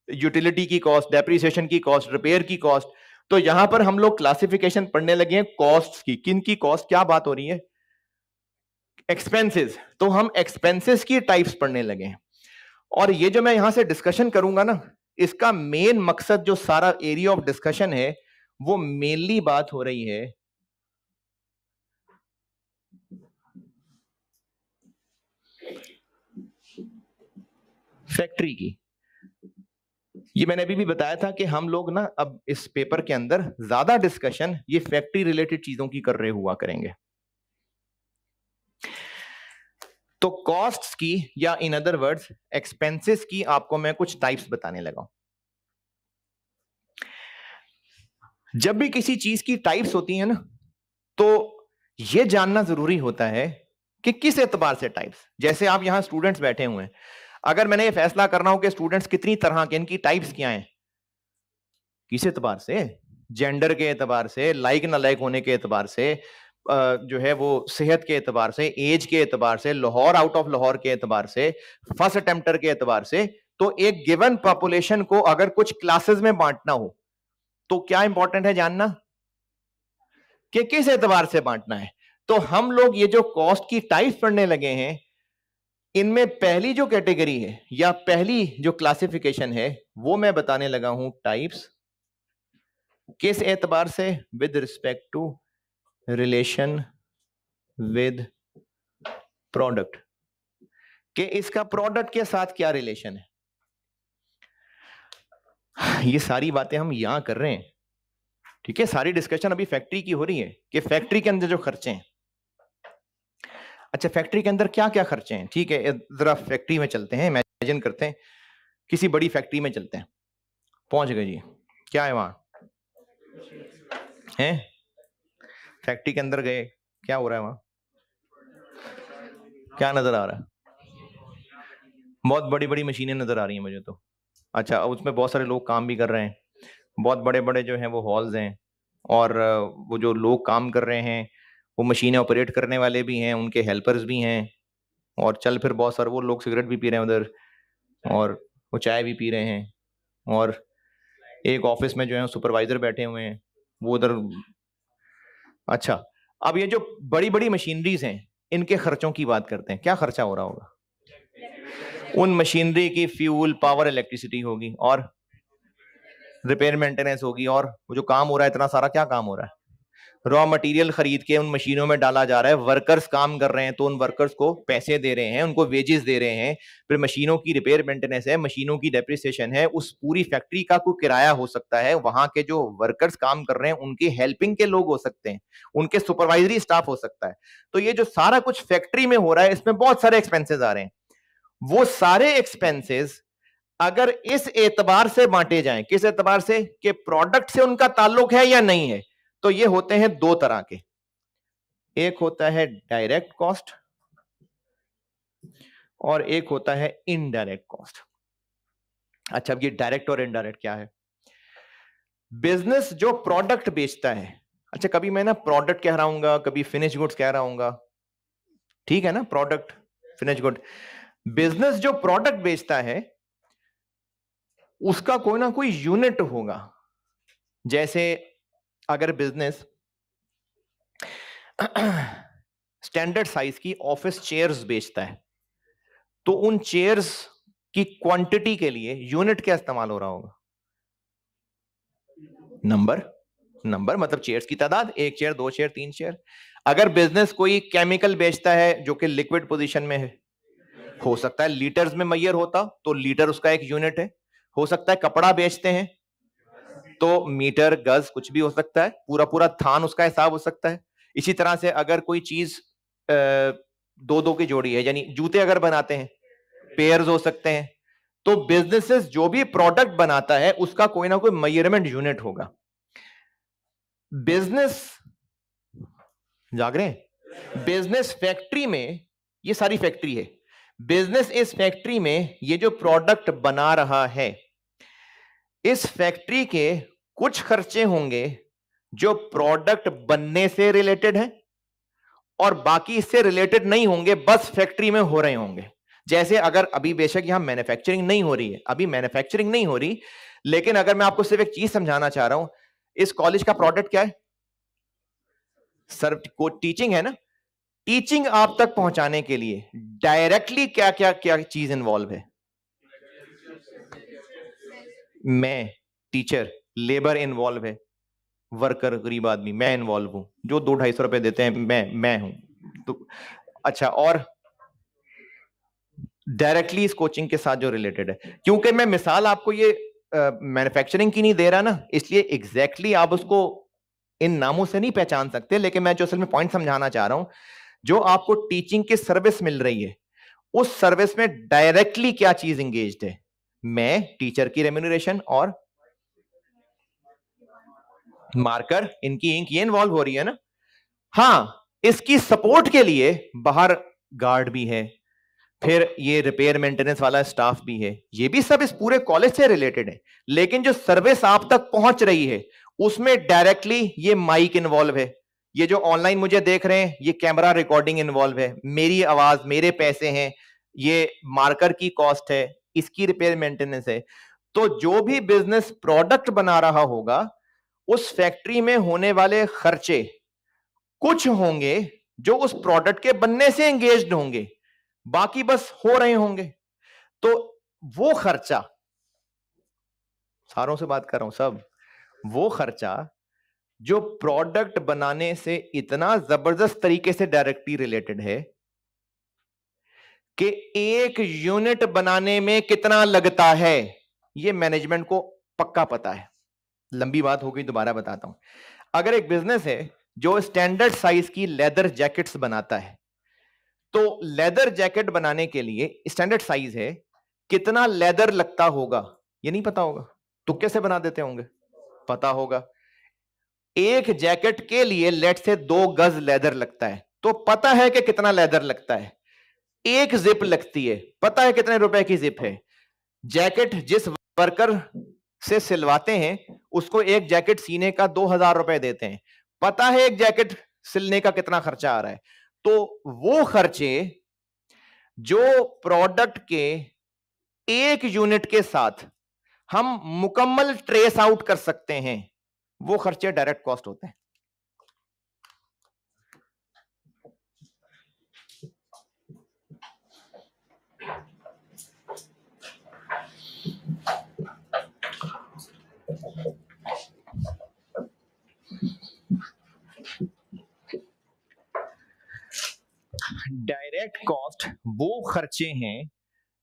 यूटिलिटी की कॉस्ट, डेप्रिसिएशन की कॉस्ट, रिपेयर की कॉस्ट। तो यहां पर हम लोग क्लासिफिकेशन पढ़ने लगे हैं कॉस्ट की। किन की कॉस्ट? क्या बात हो रही है? एक्सपेंसेस। तो हम एक्सपेंसेस की टाइप्स पढ़ने लगे हैं। और ये जो मैं यहां से डिस्कशन करूंगा ना, इसका मेन मकसद, जो सारा एरिया ऑफ डिस्कशन है, वो मेनली बात हो रही है फैक्ट्री की। ये मैंने अभी भी बताया था कि हम लोग ना अब इस पेपर के अंदर ज्यादा डिस्कशन ये फैक्ट्री रिलेटेड चीजों की कर रहे हुआ करेंगे। तो कॉस्ट्स की, या इन अदर वर्ड्स एक्सपेंसेस की, आपको मैं कुछ टाइप्स बताने लगा। जब भी किसी चीज की टाइप्स होती है ना, तो यह जानना जरूरी होता है कि किस एतबार से टाइप्स। जैसे आप यहां स्टूडेंट्स बैठे हुए हैं, अगर मैंने ये फैसला करना हो कि स्टूडेंट्स कितनी तरह के, इनकी टाइप्स क्या हैं, किस एतबार से? जेंडर के एतबार से, लाइक ना लाइक होने के एतबार से, जो है वो सेहत के एतबार से, एज के एतबार से, लाहौर आउट ऑफ लाहौर के एतबार से, फर्स्ट अटेम्प्टर के एतबार से। तो एक गिवन पॉपुलेशन को अगर कुछ क्लासेस में बांटना हो, तो क्या इंपॉर्टेंट है जानना कि किस एतबार से बांटना है। तो हम लोग ये जो कॉस्ट की टाइप्स पढ़ने लगे हैं, इनमें पहली जो कैटेगरी है या पहली जो क्लासिफिकेशन है, वो मैं बताने लगा हूं टाइप्स। किस एतबार से? With respect to relation with product, कि इसका प्रोडक्ट के साथ क्या रिलेशन है। ये सारी बातें हम यहां कर रहे हैं, ठीक है। सारी डिस्कशन अभी फैक्ट्री की हो रही है कि फैक्ट्री के अंदर जो खर्चे हैं। अच्छा, फैक्ट्री के अंदर क्या क्या खर्चे हैं, ठीक है। जरा फैक्ट्री में चलते हैं, इमेजिन करते हैं किसी बड़ी फैक्ट्री में चलते हैं। पहुंच गए जी, क्या है वहां? हैं? फैक्ट्री के अंदर गए, क्या हो रहा है वहां? क्या नजर आ रहा है? बहुत बड़ी बड़ी मशीनें नजर आ रही हैं मुझे तो। अच्छा, उसमें बहुत सारे लोग काम भी कर रहे हैं, बहुत बड़े बड़े जो हैं वो हॉल्स हैं, और वो जो लोग काम कर रहे हैं, वो मशीनें ऑपरेट करने वाले भी हैं, उनके हेल्पर्स भी हैं, और चल फिर बहुत सारे वो लोग सिगरेट भी पी रहे हैं उधर, और वो चाय भी पी रहे हैं, और एक ऑफिस में जो है सुपरवाइजर बैठे हुए हैं, वो उधर। अच्छा, अब ये जो बड़ी बड़ी मशीनरीज हैं, इनके खर्चों की बात करते हैं। क्या खर्चा हो रहा होगा? उन मशीनरी की फ्यूल, पावर, इलेक्ट्रिसिटी होगी, और रिपेयर मेंटेनेंस होगी, और वो जो काम हो रहा है इतना सारा, क्या काम हो रहा है? रॉ मटेरियल खरीद के उन मशीनों में डाला जा रहा है, वर्कर्स काम कर रहे हैं, तो उन वर्कर्स को पैसे दे रहे हैं, उनको वेजेस दे रहे हैं, फिर मशीनों की रिपेयर मेंटेनेंस है, मशीनों की डेप्रिसिएशन है, उस पूरी फैक्ट्री का कोई किराया हो सकता है, वहां के जो वर्कर्स काम कर रहे हैं उनके हेल्पिंग के लोग हो सकते हैं, उनके सुपरवाइजरी स्टाफ हो सकता है। तो ये जो सारा कुछ फैक्ट्री में हो रहा है, इसमें बहुत सारे एक्सपेंसेस आ रहे हैं। वो सारे एक्सपेंसेस अगर इस एतबार से बांटे जाएं, किस एतबार से, कि प्रोडक्ट से उनका ताल्लुक है या नहीं है, तो ये होते हैं दो तरह के। एक होता है डायरेक्ट कॉस्ट, और एक होता है इनडायरेक्ट कॉस्ट। अच्छा, अब ये डायरेक्ट और इनडायरेक्ट क्या है? बिजनेस जो प्रोडक्ट बेचता है, अच्छा कभी मैं ना प्रोडक्ट कह रहा हूंगा, कभी फिनिश गुड्स कह रहा हूंगा, ठीक है ना, प्रोडक्ट फिनिश गुड। बिजनेस जो प्रोडक्ट बेचता है उसका कोई ना कोई यूनिट होगा। जैसे अगर बिजनेस स्टैंडर्ड साइज की ऑफिस चेयर्स बेचता है, तो उन चेयर्स की क्वांटिटी के लिए यूनिट क्या इस्तेमाल हो रहा होगा? नंबर। नंबर मतलब चेयर्स की तादाद, एक चेयर, दो चेयर, तीन चेयर। अगर बिजनेस कोई केमिकल बेचता है जो कि लिक्विड पोजीशन में है, हो सकता है लीटर्स में मैयर होता, तो लीटर उसका एक यूनिट है। हो सकता है कपड़ा बेचते हैं तो मीटर, गज, कुछ भी हो सकता है, पूरा पूरा थान उसका हिसाब हो सकता है। इसी तरह से अगर कोई चीज दो दो की जोड़ी है, यानी जूते अगर बनाते हैं, पेयर्स हो सकते हैं। तो बिजनेसेस जो भी प्रोडक्ट बनाता है उसका कोई ना कोई मेजरमेंट यूनिट होगा। बिजनेस, जाग रहे हैं? बिजनेस फैक्ट्री में, ये सारी फैक्ट्री है, बिजनेस इस फैक्ट्री में ये जो प्रोडक्ट बना रहा है, इस फैक्ट्री के कुछ खर्चे होंगे जो प्रोडक्ट बनने से रिलेटेड है, और बाकी इससे रिलेटेड नहीं होंगे, बस फैक्ट्री में हो रहे होंगे। जैसे अगर अभी बेशक यहां मैन्युफैक्चरिंग नहीं हो रही है, अभी मैन्युफैक्चरिंग नहीं हो रही, लेकिन अगर मैं आपको सिर्फ एक चीज समझाना चाह रहा हूं, इस कॉलेज का प्रोडक्ट क्या है? सर को टीचिंग है ना। टीचिंग आप तक पहुंचाने के लिए डायरेक्टली क्या क्या क्या चीज इन्वॉल्व है? मैं टीचर, लेबर इन्वॉल्व है, वर्कर गरीब आदमी मैं इन्वॉल्व हूं, जो 200-250 रुपए देते हैं मैं हूं। तो अच्छा, और डायरेक्टली इस कोचिंग के साथ जो रिलेटेड है, क्योंकि मैं मिसाल आपको ये मैन्युफैक्चरिंग की नहीं दे रहा ना, इसलिए एग्जैक्टली आप उसको इन नामों से नहीं पहचान सकते, लेकिन मैं जो असल में पॉइंट समझाना चाह रहा हूं, जो आपको टीचिंग की सर्विस मिल रही है, उस सर्विस में डायरेक्टली क्या चीज इंगेज्ड है? मैं टीचर की रेम्यूनरेशन और मार्कर, इनकी इंक, ये इन्वॉल्व हो रही है ना। हां, इसकी सपोर्ट के लिए बाहर गार्ड भी है, फिर ये रिपेयर मेंटेनेंस वाला स्टाफ भी है, ये भी सब इस पूरे कॉलेज से रिलेटेड है। लेकिन जो सर्विस आप तक पहुंच रही है उसमें डायरेक्टली ये माइक इन्वॉल्व है, ये जो ऑनलाइन मुझे देख रहे हैं ये कैमरा रिकॉर्डिंग इन्वॉल्व है, मेरी आवाज, मेरे पैसे हैं, ये मार्कर की कॉस्ट है, इसकी रिपेयर मेंटेनेंस है। तो जो भी बिजनेस प्रोडक्ट बना रहा होगा, उस फैक्ट्री में होने वाले खर्चे कुछ होंगे जो उस प्रोडक्ट के बनने से एंगेज्ड होंगे, बाकी बस हो रहे होंगे। तो वो खर्चा, सारों से बात कर रहा हूं सब, वो खर्चा जो प्रोडक्ट बनाने से इतना जबरदस्त तरीके से डायरेक्टली रिलेटेड है कि एक यूनिट बनाने में कितना लगता है, ये मैनेजमेंट को पक्का पता है। लंबी बात हो गई, दोबारा बताता हूं। अगर एक बिजनेस है जो स्टैंडर्ड साइज की लेदर जैकेट्स बनाता है, तो लेदर जैकेट बनाने के लिए स्टैंडर्ड साइज है, कितना लेदर लगता होगा ये नहीं पता होगा, तो कैसे बना देते होंगे? पता होगा। एक जैकेट के लिए लेट से 2 गज लेदर लगता है, तो पता है कि कितना लेदर लगता है। एक जिप लगती है, पता है कितने रुपए की जिप है। जैकेट जिस वर्कर से सिलवाते हैं उसको एक जैकेट सीने का 2,000 रुपए देते हैं, पता है एक जैकेट सिलने का कितना खर्चा आ रहा है। तो वो खर्चे जो प्रोडक्ट के एक यूनिट के साथ हम मुकम्मल ट्रेस आउट कर सकते हैं, वो खर्चे डायरेक्ट कॉस्ट होते हैं। डायरेक्ट कॉस्ट वो खर्चे हैं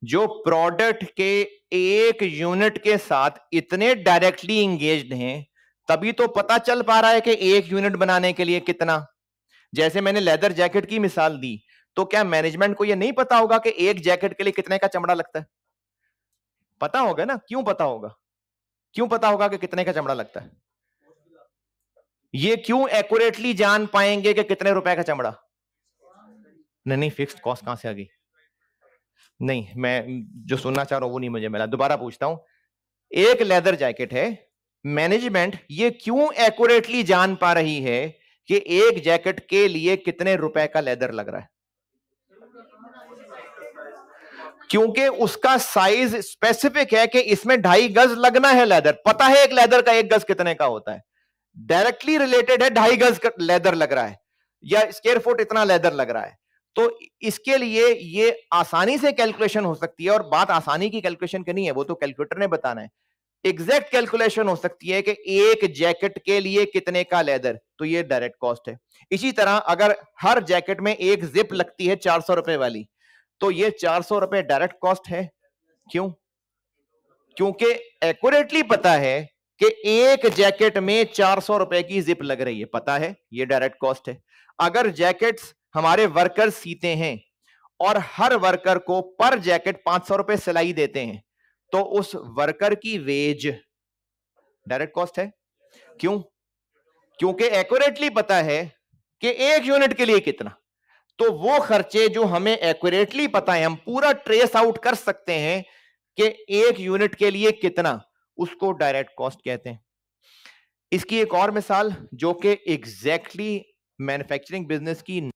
जो प्रोडक्ट के एक यूनिट के साथ इतने डायरेक्टली इंगेज्ड हैं, तभी तो पता चल पा रहा है कि एक यूनिट बनाने के लिए कितना। जैसे मैंने लेदर जैकेट की मिसाल दी, तो क्या मैनेजमेंट को यह नहीं पता होगा कि एक जैकेट के लिए कितने का चमड़ा लगता है? पता होगा ना। क्यों पता होगा? क्यों पता होगा कि कितने का चमड़ा लगता है? ये क्यों एक्यूरेटली जान पाएंगे कि कितने रुपए का चमड़ा? नहीं नहीं, फिक्स्ड कॉस्ट कहां से आ गई? नहीं, मैं जो सुनना चाह रहा हूं वो नहीं मुझे मिला, दोबारा पूछता हूं। एक लेदर जैकेट है, मैनेजमेंट ये क्यों एक्यूरेटली जान पा रही है कि एक जैकेट के लिए कितने रुपए का लेदर लग रहा है? क्योंकि उसका साइज स्पेसिफिक है कि इसमें 2.5 गज लगना है लेदर, पता है एक लेदर का 1 गज कितने का होता है, डायरेक्टली रिलेटेड है 2.5 गज का लेदर लग रहा है या स्क्वायर फुट इतना लेदर लग रहा है। तो इसके लिए ये आसानी से कैलकुलेशन हो सकती है, और बात आसानी की कैलकुलेशन की नहीं है, वो तो कैलकुलेटर ने बताना है। एग्जैक्ट कैलकुलेशन हो सकती है कि एक जैकेट के लिए कितने का लेदर, तो ये डायरेक्ट कॉस्ट है। इसी तरह अगर हर जैकेट में एक जिप लगती है 400 रुपए वाली, तो ये 400 रुपए डायरेक्ट कॉस्ट है। क्यों? क्योंकि एक्यूरेटली पता है कि एक जैकेट में 400 रुपए की जिप लग रही है, पता है, ये डायरेक्ट कॉस्ट है। अगर जैकेट्स हमारे वर्कर्स सीते हैं और हर वर्कर को पर जैकेट 500 रुपए सिलाई देते हैं, तो उस वर्कर की वेज डायरेक्ट कॉस्ट है। क्यों? क्योंकि एक्यूरेटली पता है कि एक यूनिट के लिए कितना, तो वो खर्चे जो हमें एक्यूरेटली पता है, हम पूरा ट्रेस आउट कर सकते हैं कि एक यूनिट के लिए कितना, उसको डायरेक्ट कॉस्ट कहते हैं। इसकी एक और मिसाल जो कि एग्जैक्टली मैन्युफैक्चरिंग बिजनेस की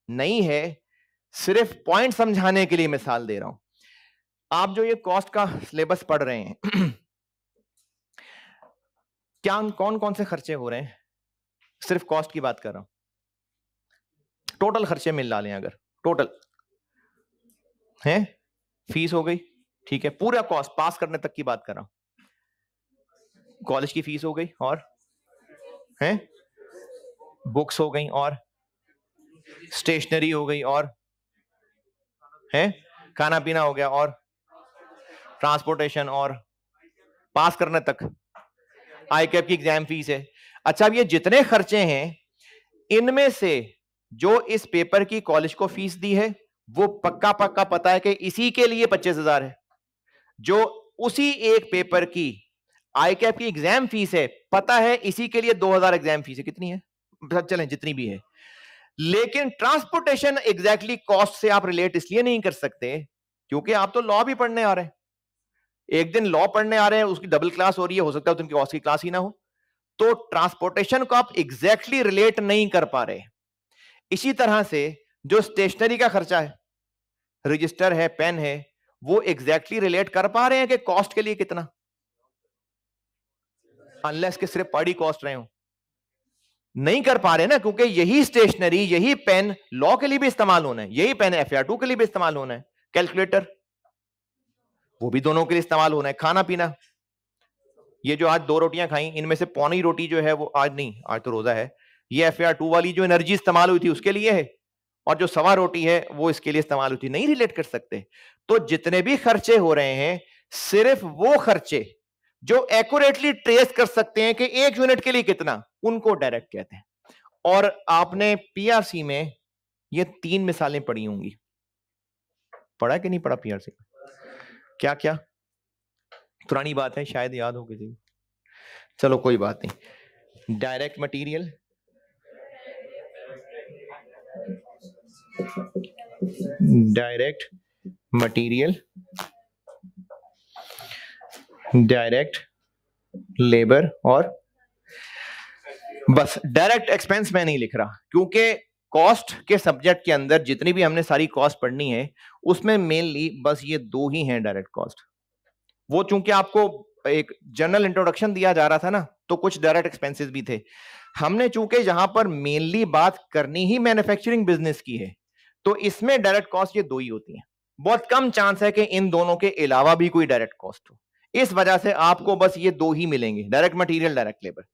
नहीं है, सिर्फ पॉइंट समझाने के लिए मिसाल दे रहा हूं। आप जो ये कॉस्ट का सिलेबस पढ़ रहे हैं क्या कौन कौन से खर्चे हो रहे हैं? सिर्फ कॉस्ट की बात कर रहा हूं, टोटल खर्चे मिल लें अगर, टोटल है, फीस हो गई, ठीक है, पूरा कॉस्ट पास करने तक की बात कर रहा हूं, कॉलेज की फीस हो गई, और है बुक्स हो गई, और स्टेशनरी हो गई, और है खाना पीना हो गया, और ट्रांसपोर्टेशन, और पास करने तक आई कैप की एग्जाम फीस है। अच्छा, अब ये जितने खर्चे हैं, इनमें से जो इस पेपर की कॉलेज को फीस दी है वो पक्का पक्का पता है कि इसी के लिए 25,000 है। जो उसी एक पेपर की आई कैप की एग्जाम फीस है, पता है इसी के लिए 2,000 एग्जाम फीस है। कितनी है? चलें जितनी भी है, लेकिन ट्रांसपोर्टेशन एग्जैक्टली कॉस्ट से आप रिलेट इसलिए नहीं कर सकते क्योंकि आप तो लॉ भी पढ़ने आ रहे हैं। एक दिन लॉ पढ़ने आ रहे हैं, उसकी डबल क्लास हो रही है, हो सकता है उनकी कॉस्ट की क्लास ही ना हो, तो ट्रांसपोर्टेशन को आप एग्जैक्टली रिलेट नहीं कर पा रहे। इसी तरह से जो स्टेशनरी का खर्चा है, रजिस्टर है, पेन है, वो एग्जैक्टली रिलेट कर पा रहे हैं कि कॉस्ट के लिए कितना, अनलेस के सिर्फ पढ़ी कॉस्ट रहे हो, नहीं कर पा रहे ना, क्योंकि यही स्टेशनरी, यही पेन लॉ के लिए भी इस्तेमाल होना है, यही पेन FR2 के लिए भी इस्तेमाल होना है, कैलकुलेटर वो भी दोनों के लिए इस्तेमाल होना है, खाना पीना, ये जो आज 2 रोटियां खाई, इनमें से पौनी रोटी जो है वो आज नहीं, आज तो रोजा है, ये FR2 वाली जो एनर्जी इस्तेमाल हुई थी उसके लिए है, और जो सवा रोटी है वो इसके लिए इस्तेमाल हुई थी, नहीं रिलेट कर सकते। तो जितने भी खर्चे हो रहे हैं, सिर्फ वो खर्चे जो एक्यूरेटली ट्रेस कर सकते हैं कि एक यूनिट के लिए कितना, उनको डायरेक्ट कहते हैं। और आपने PRC में ये 3 मिसालें पढ़ी होंगी, पढ़ा कि नहीं पढ़ा PRC? क्या क्या? पुरानी बात है, शायद याद हो किसी, चलो कोई बात नहीं। Direct material, direct material, direct labour, और बस डायरेक्ट एक्सपेंस मैं नहीं लिख रहा क्योंकि कॉस्ट के सब्जेक्ट के अंदर जितनी भी हमने सारी कॉस्ट पढ़नी है उसमें मेनली बस ये 2 ही हैं डायरेक्ट कॉस्ट। वो चूंकि आपको एक जनरल इंट्रोडक्शन दिया जा रहा था ना, तो कुछ डायरेक्ट एक्सपेंसेस भी थे। हमने चूंकि यहां पर मेनली बात करनी ही मैन्युफैक्चरिंग बिजनेस की है, तो इसमें डायरेक्ट कॉस्ट ये 2 ही होती हैं। बहुत कम चांस है कि इन दोनों के अलावा भी कोई डायरेक्ट कॉस्ट हो, इस वजह से आपको बस ये 2 ही मिलेंगे, डायरेक्ट मटेरियल, डायरेक्ट लेबर।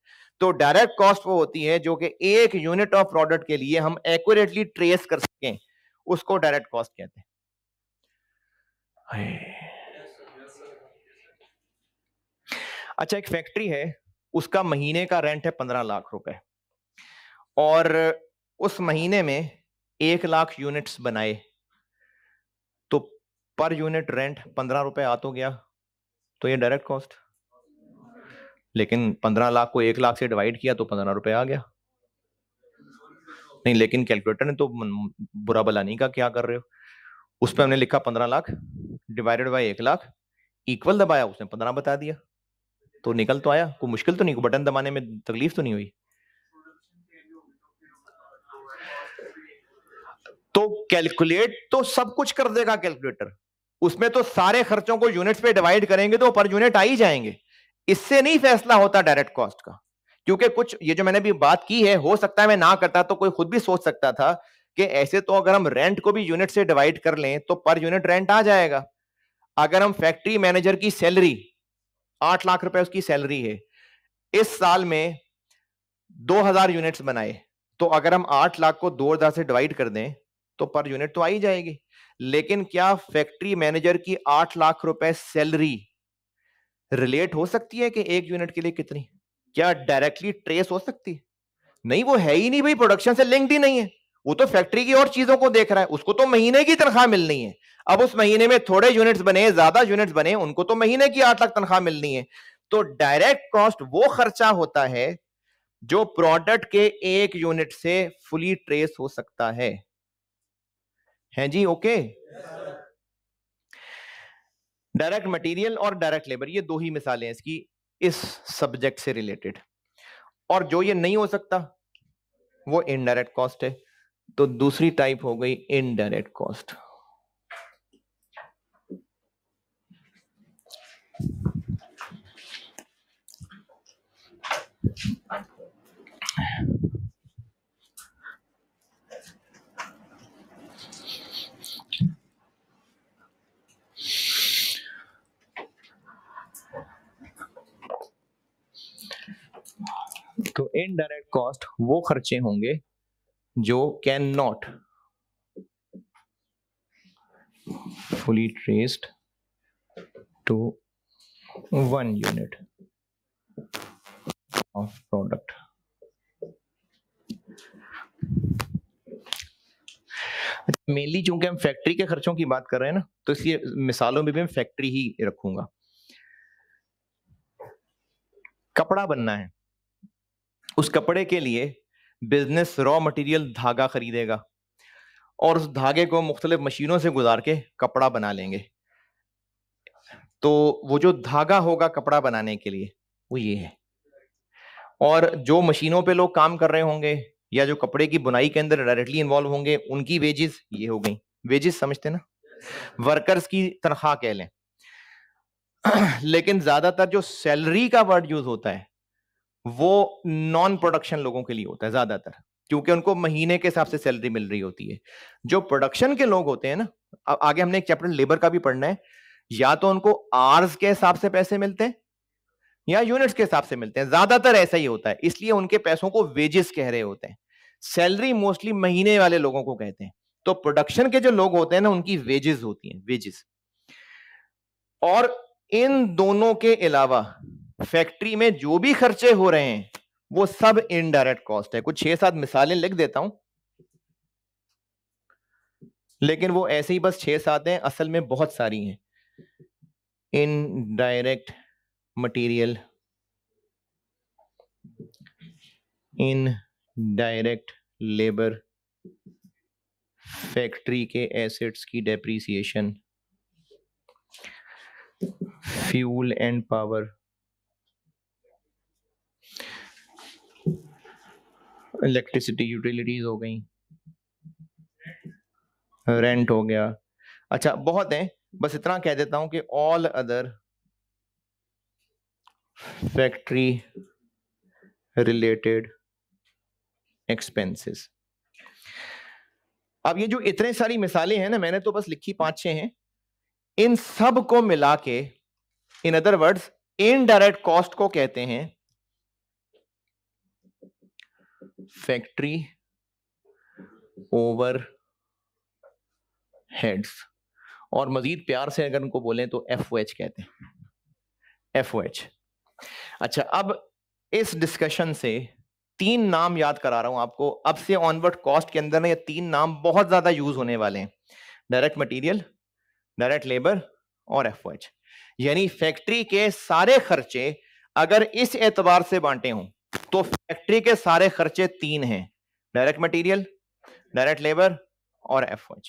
तो डायरेक्ट कॉस्ट वो होती है जो कि एक यूनिट ऑफ प्रोडक्ट के लिए हम एक्यूरेटली ट्रेस कर सकें, उसको डायरेक्ट कॉस्ट कहते हैं। अच्छा, एक फैक्ट्री है, उसका महीने का रेंट है 15 लाख रुपए, और उस महीने में 1 लाख यूनिट्स बनाए, तो पर यूनिट रेंट 15 रुपए आ तो गया, तो ये डायरेक्ट कॉस्ट। लेकिन 15 लाख को 1 लाख से डिवाइड किया तो 15 रुपए आ गया। नहीं, लेकिन कैलकुलेटर ने तो बुरा भला नहीं कहा क्या कर रहे हो, उस पर हमने लिखा 15 lakh divided by 1 lakh, equal दबाया, उसने 15 बता दिया, तो निकल तो आया। कोई मुश्किल तो नहीं, कोई बटन दबाने में तकलीफ तो नहीं हुई। तो कैलकुलेट तो सब कुछ कर देगा कैलकुलेटर, उसमें तो सारे खर्चों को यूनिट्स पे डिवाइड करेंगे तो पर यूनिट आ ही जाएंगे। इससे नहीं फैसला होता डायरेक्ट कॉस्ट का, क्योंकि कुछ ये जो मैंने भी बात की है, हो सकता है मैं ना करता तो कोई खुद भी सोच सकता था कि ऐसे तो अगर हम रेंट को भी यूनिट से डिवाइड कर लें तो पर यूनिट रेंट आ जाएगा। अगर हम फैक्ट्री मैनेजर की सैलरी 8 लाख रुपए उसकी सैलरी है, इस साल में 2000 यूनिट्स बनाए, तो अगर हम 8 लाख को 2000 से डिवाइड कर दें तो पर यूनिट तो आ ही जाएगी। लेकिन क्या फैक्ट्री मैनेजर की 8 लाख रुपए सैलरी रिलेट हो सकती है कि एक यूनिट के लिए कितनी? क्या डायरेक्टली ट्रेस हो सकती है? नहीं, वो है ही नहीं भाई, प्रोडक्शन से लिंक्ड ही नहीं है। वो तो फैक्ट्री की और चीजों को देख रहा है, उसको तो महीने की तनख्वाह मिलनी है। अब उस महीने में थोड़े यूनिट्स बने, ज्यादा यूनिट्स बने, उनको तो महीने की 8 लाख तनख्वाह मिलनी है। तो डायरेक्ट कॉस्ट वो खर्चा होता है जो प्रोडक्ट के एक यूनिट से फुली ट्रेस हो सकता है जी? ओके। डायरेक्ट मटेरियल और डायरेक्ट लेबर, ये दो ही मिसालें हैं इसकी, इस सब्जेक्ट से रिलेटेड। और जो ये नहीं हो सकता वो इनडायरेक्ट कॉस्ट है। तो दूसरी टाइप हो गई इनडायरेक्ट कॉस्ट। तो इनडायरेक्ट कॉस्ट वो खर्चे होंगे जो can not fully traced to one unit of product. Mainly चूंकि हम फैक्ट्री के खर्चों की बात कर रहे हैं ना, तो इसलिए मिसालों में भी मैं फैक्ट्री ही रखूंगा। कपड़ा बनना है, उस कपड़े के लिए बिजनेस रॉ मटेरियल धागा खरीदेगा और उस धागे को मुख्तलिफ मशीनों से गुजार के कपड़ा बना लेंगे। तो वो जो धागा होगा कपड़ा बनाने के लिए वो ये है। और जो मशीनों पे लोग काम कर रहे होंगे या जो कपड़े की बुनाई के अंदर डायरेक्टली इन्वॉल्व होंगे, उनकी वेजेस ये हो गई। वेजेस समझते ना, वर्कर्स की तनख्वाह कह लें। लेकिन ज्यादातर जो सैलरी का वर्ड यूज होता है वो नॉन प्रोडक्शन लोगों के लिए होता है ज्यादातर, क्योंकि उनको महीने के हिसाब से सैलरी मिल रही होती है। जो प्रोडक्शन के लोग होते हैं ना, आगे हमने एक चैप्टर लेबर का भी पढ़ना है, या तो उनको आवर्स के हिसाब से पैसे मिलते हैं या यूनिट्स के हिसाब से मिलते हैं, ज्यादातर ऐसा ही होता है, इसलिए उनके पैसों को वेजेस कह रहे होते हैं। सैलरी मोस्टली महीने वाले लोगों को कहते हैं। तो प्रोडक्शन के जो लोग होते हैं ना, उनकी वेजेस होती हैं, वेजेस। और इन दोनों के अलावा फैक्ट्री में जो भी खर्चे हो रहे हैं वो सब इनडायरेक्ट कॉस्ट है। कुछ 6-7 मिसालें लिख देता हूं, लेकिन वो ऐसे ही बस 6-7 हैं, असल में बहुत सारी हैं। Indirect material, indirect labour, factory के एसेट्स की depreciation, fuel and power, electricity utilities हो गई, रेंट हो गया। अच्छा, बहुत है, बस इतना कह देता हूं कि all other factory related expenses. अब ये जो इतने सारी मिसालें हैं ना, मैंने तो बस लिखी 5-6 हैं, इन सब को मिला के, in other words, indirect cost को कहते हैं फैक्ट्री ओवर हेड्स, और मजीद प्यार से अगर उनको बोलें तो FOH कहते हैं, FOH। अच्छा, अब इस डिस्कशन से 3 नाम याद करा रहा हूं आपको। अब से ऑनवर्ड कॉस्ट के अंदर ना ये 3 नाम बहुत ज्यादा यूज होने वाले हैं, डायरेक्ट मटेरियल, डायरेक्ट लेबर और FOH। यानी फैक्ट्री के सारे खर्चे अगर इस एतबार से बांटे हों तो फैक्ट्री के सारे खर्चे 3 हैं, डायरेक्ट मटेरियल, डायरेक्ट लेबर और FOH।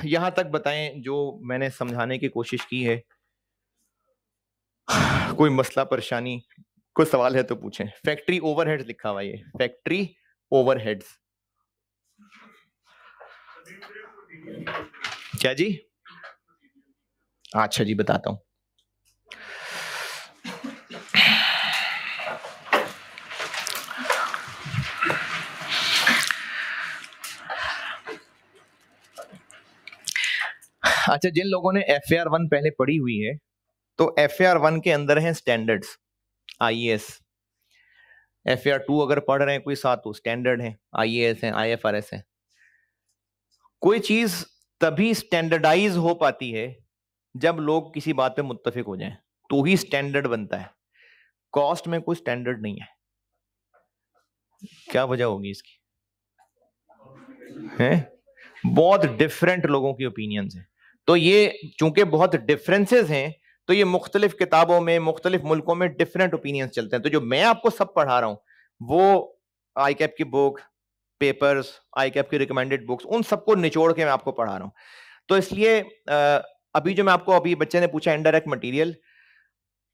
यहां तक बताएं जो मैंने समझाने की कोशिश की है। कोई मसला परेशानी, कोई सवाल है तो पूछें। फैक्ट्री ओवरहेड्स लिखा हुआ है, फैक्ट्री ओवरहेड्स। क्या जी? अच्छा जी, बताता हूं। अच्छा, जिन लोगों ने FAR 1 पहले पढ़ी हुई है, तो FAR 1 के अंदर है स्टैंडर्ड्स, IAS। FAR 2 अगर पढ़ रहे हैं कोई साथ, तो स्टैंडर्ड है, IAS है, IFRS है। कोई चीज तभी स्टैंडर्डाइज हो पाती है जब लोग किसी बात पे मुत्तफिक हो जाएं, तो ही स्टैंडर्ड बनता है। कॉस्ट में कोई स्टैंडर्ड नहीं है। क्या वजह होगी इसकी? है बहुत डिफरेंट लोगों की ओपिनियंस हैं। तो ये चूंकि बहुत डिफरेंसेस हैं, तो ये मुख्तलिफ किताबों में, मुख्तलिफ मुल्कों में डिफरेंट ओपिनियंस चलते हैं। तो जो मैं आपको सब पढ़ा रहा हूं, वो ICAP की बुक, पेपर्स, ICAP की रिकमेंडेड बुक्स, उन सबको निचोड़ के मैं आपको पढ़ा रहा हूं। तो इसलिए अभी जो मैं आपको, अभी बच्चे ने पूछा इनडायरेक्ट मटेरियल,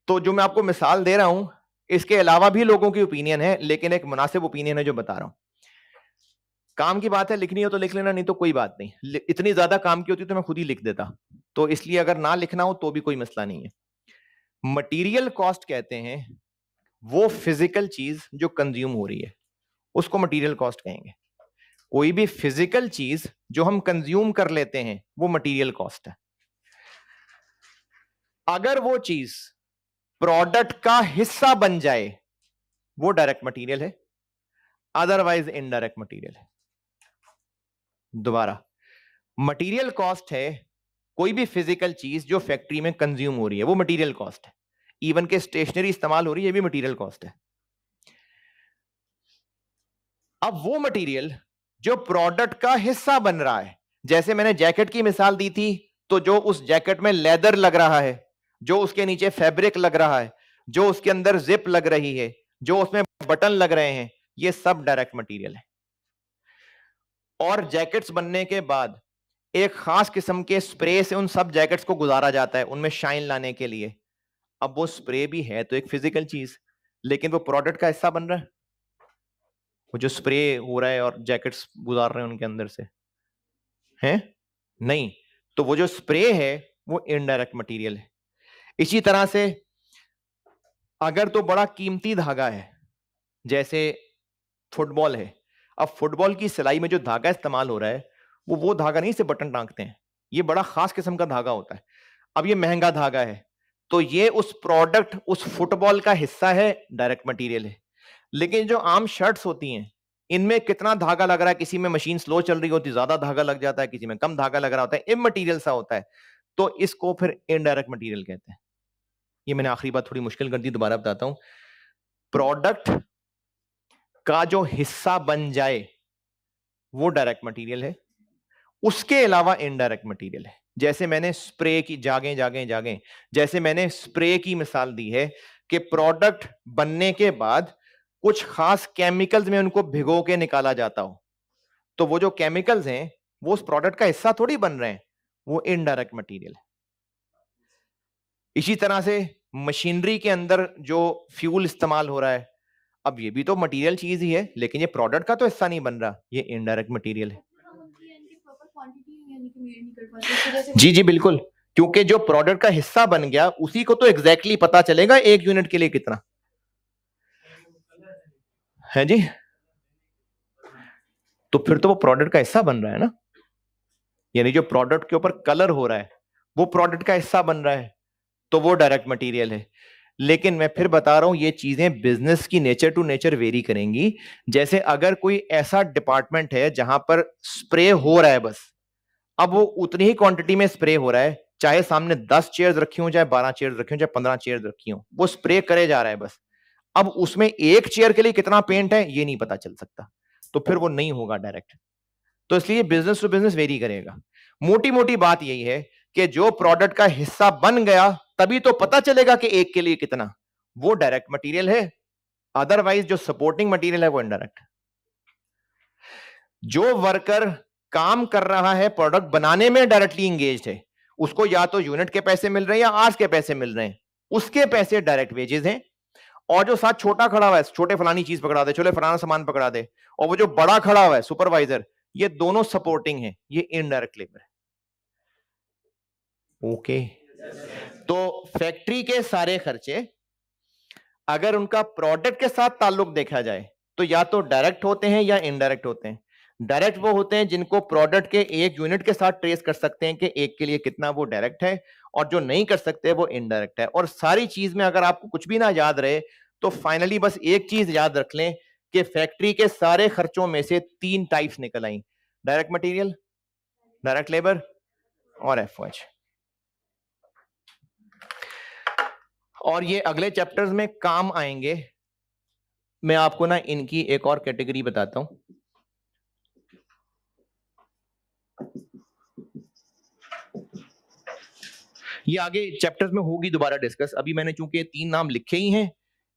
तो जो मैं आपको मिसाल दे रहा हूं, इसके अलावा भी लोगों की ओपिनियन है, लेकिन एक मुनासिब ओपिनियन है जो बता रहा हूं। काम की बात है, लिखनी हो तो लिख लेना, नहीं तो कोई बात नहीं। इतनी ज्यादा काम की होती तो मैं खुद ही लिख देता, तो इसलिए अगर ना लिखना हो तो भी कोई मसला नहीं है। मटेरियल कॉस्ट कहते हैं वो फिजिकल चीज जो कंज्यूम हो रही है, उसको मटेरियल कॉस्ट कहेंगे। कोई भी फिजिकल चीज जो हम कंज्यूम कर लेते हैं, वो मटेरियल कॉस्ट है। अगर वो चीज प्रोडक्ट का हिस्सा बन जाए, वो डायरेक्ट मटेरियल है, अदरवाइज इनडायरेक्ट मटेरियल है। दोबारा, मटेरियल कॉस्ट है कोई भी फिजिकल चीज जो फैक्ट्री में कंज्यूम हो रही है, वो मटेरियल कॉस्ट है। इवन के स्टेशनरी इस्तेमाल हो रही है, ये भी मटेरियल कॉस्ट है। अब वो मटेरियल जो प्रोडक्ट का हिस्सा बन रहा है, जैसे मैंने जैकेट की मिसाल दी थी, तो जो उस जैकेट में लेदर लग रहा है, जो उसके नीचे फैब्रिक लग रहा है, जो उसके अंदर जिप लग रही है, जो उसमें बटन लग रहे हैं, ये सब डायरेक्ट मटेरियल है। और जैकेट्स बनने के बाद एक खास किस्म के स्प्रे से उन सब जैकेट्स को गुजारा जाता है, उनमें शाइन लाने के लिए। अब वो स्प्रे भी है तो एक फिजिकल चीज, लेकिन वो प्रोडक्ट का हिस्सा बन रहा है, वो जो स्प्रे हो रहा है और जैकेट्स गुजार रहे हैं उनके अंदर से, हैं? नहीं। तो वो जो स्प्रे है वो इनडायरेक्ट मटेरियल है। इसी तरह से अगर तो बड़ा कीमती धागा है, जैसे फुटबॉल है, अब फुटबॉल की सिलाई में जो धागा इस्तेमाल हो रहा है, वो धागा नहीं से बटन टांगते हैं, ये बड़ा खास किस्म का धागा होता है। अब ये महंगा धागा है, तो ये उस प्रोडक्ट, उस फुटबॉल का हिस्सा है, डायरेक्ट मटेरियल है। लेकिन जो आम शर्ट्स होती हैं, इनमें कितना धागा लग रहा है, किसी में मशीन स्लो चल रही होती, ज्यादा धागा लग जाता है, किसी में कम धागा लग रहा होता है, इमटेरियल सा होता है, तो इसको फिर इनडायरेक्ट मटेरियल कहते हैं। ये मैंने आखिरी बात थोड़ी मुश्किल कर दी, दोबारा बताता हूं। प्रोडक्ट का जो हिस्सा बन जाए वो डायरेक्ट मटेरियल है, उसके अलावा इनडायरेक्ट मटेरियल है। जैसे मैंने स्प्रे की, जागे जागे जागे, जैसे मैंने स्प्रे की मिसाल दी है कि प्रोडक्ट बनने के बाद कुछ खास केमिकल्स में उनको भिगो के निकाला जाता हो, तो वो जो केमिकल्स हैं वो उस प्रोडक्ट का हिस्सा थोड़ी बन रहे हैं, वो इनडायरेक्ट मटेरियल है। इसी तरह से मशीनरी के अंदर जो फ्यूल इस्तेमाल हो रहा है, अब ये भी तो मटेरियल चीज ही है, लेकिन ये प्रोडक्ट का तो हिस्सा नहीं बन रहा, ये इनडायरेक्ट मटेरियल है। जी जी बिल्कुल, क्योंकि जो प्रोडक्ट का हिस्सा बन गया उसी को तो एग्जैक्टली पता चलेगा एक यूनिट के लिए कितना है जी। तो फिर तो वो प्रोडक्ट का हिस्सा बन रहा है ना, यानी जो प्रोडक्ट के ऊपर कलर हो रहा है वो प्रोडक्ट का हिस्सा बन रहा है, तो वो डायरेक्ट मटेरियल है। लेकिन मैं फिर बता रहा हूं, ये चीजें बिजनेस की नेचर टू नेचर वेरी करेंगी। जैसे अगर कोई ऐसा डिपार्टमेंट है जहां पर स्प्रे हो रहा है बस, अब वो उतनी ही क्वांटिटी में स्प्रे हो रहा है, चाहे सामने 10 चेयर्स रखी हो, चाहे 12 चेयर्स रखी हो, चाहे 15 चेयर्स रखी हो, वो स्प्रे करे जा रहा है बस। अब उसमें एक चेयर के लिए कितना पेंट है ये नहीं पता चल सकता, तो फिर वो नहीं होगा डायरेक्ट। तो इसलिए बिजनेस टू बिजनेस वेरी करेगा। मोटी मोटी बात यही है कि जो प्रोडक्ट का हिस्सा बन गया तभी तो पता चलेगा कि एक के लिए कितना, वो डायरेक्ट मटेरियल है, अदरवाइज जो सपोर्टिंग मटेरियल है वो इनडायरेक्ट। जो वर्कर काम कर रहा है, प्रोडक्ट बनाने में डायरेक्टली इंगेज है, उसको या तो यूनिट के पैसे मिल रहे हैं या आवर्स के पैसे मिल रहे हैं, उसके पैसे डायरेक्ट वेजेस हैं। और जो साथ छोटा खड़ा हुआ है, छोटे फलानी चीज पकड़ा दे, छोटे फलाना सामान पकड़ा दे, और वो जो बड़ा खड़ा हुआ है सुपरवाइजर, ये दोनों सपोर्टिंग है, ये इनडायरेक्ट लेबर है। ओके, तो फैक्ट्री के सारे खर्चे अगर उनका प्रोडक्ट के साथ ताल्लुक देखा जाए तो या तो डायरेक्ट होते हैं या इनडायरेक्ट होते हैं। डायरेक्ट वो होते हैं जिनको प्रोडक्ट के एक यूनिट के साथ ट्रेस कर सकते हैं कि एक के लिए कितना वो डायरेक्ट है, और जो नहीं कर सकते वो इनडायरेक्ट है। और सारी चीज में अगर आपको कुछ भी ना याद रहे तो फाइनली बस एक चीज याद रख लें कि फैक्ट्री के सारे खर्चों में से 3 टाइप्स निकल आई: डायरेक्ट मटेरियल, डायरेक्ट लेबर और एफओएच। और ये अगले चैप्टर्स में काम आएंगे। मैं आपको ना इनकी एक और कैटेगरी बताता हूं। ये आगे चैप्टर्स में होगी दोबारा डिस्कस, अभी मैंने चूंकि 3 नाम लिखे ही हैं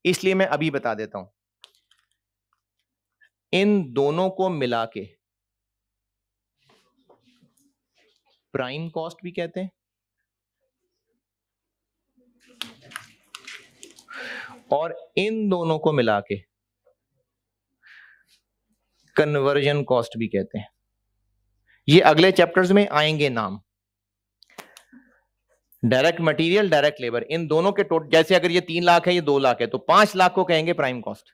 इसलिए मैं अभी बता देता हूं। इन दोनों को मिला के प्राइम कॉस्ट भी कहते हैं और इन दोनों को मिला के कन्वर्जन कॉस्ट भी कहते हैं। ये अगले चैप्टर्स में आएंगे नाम। डायरेक्ट मटेरियल, डायरेक्ट लेबर, इन दोनों के टोटल, जैसे अगर ये 3 लाख है, ये 2 लाख है, तो 5 लाख को कहेंगे प्राइम कॉस्ट,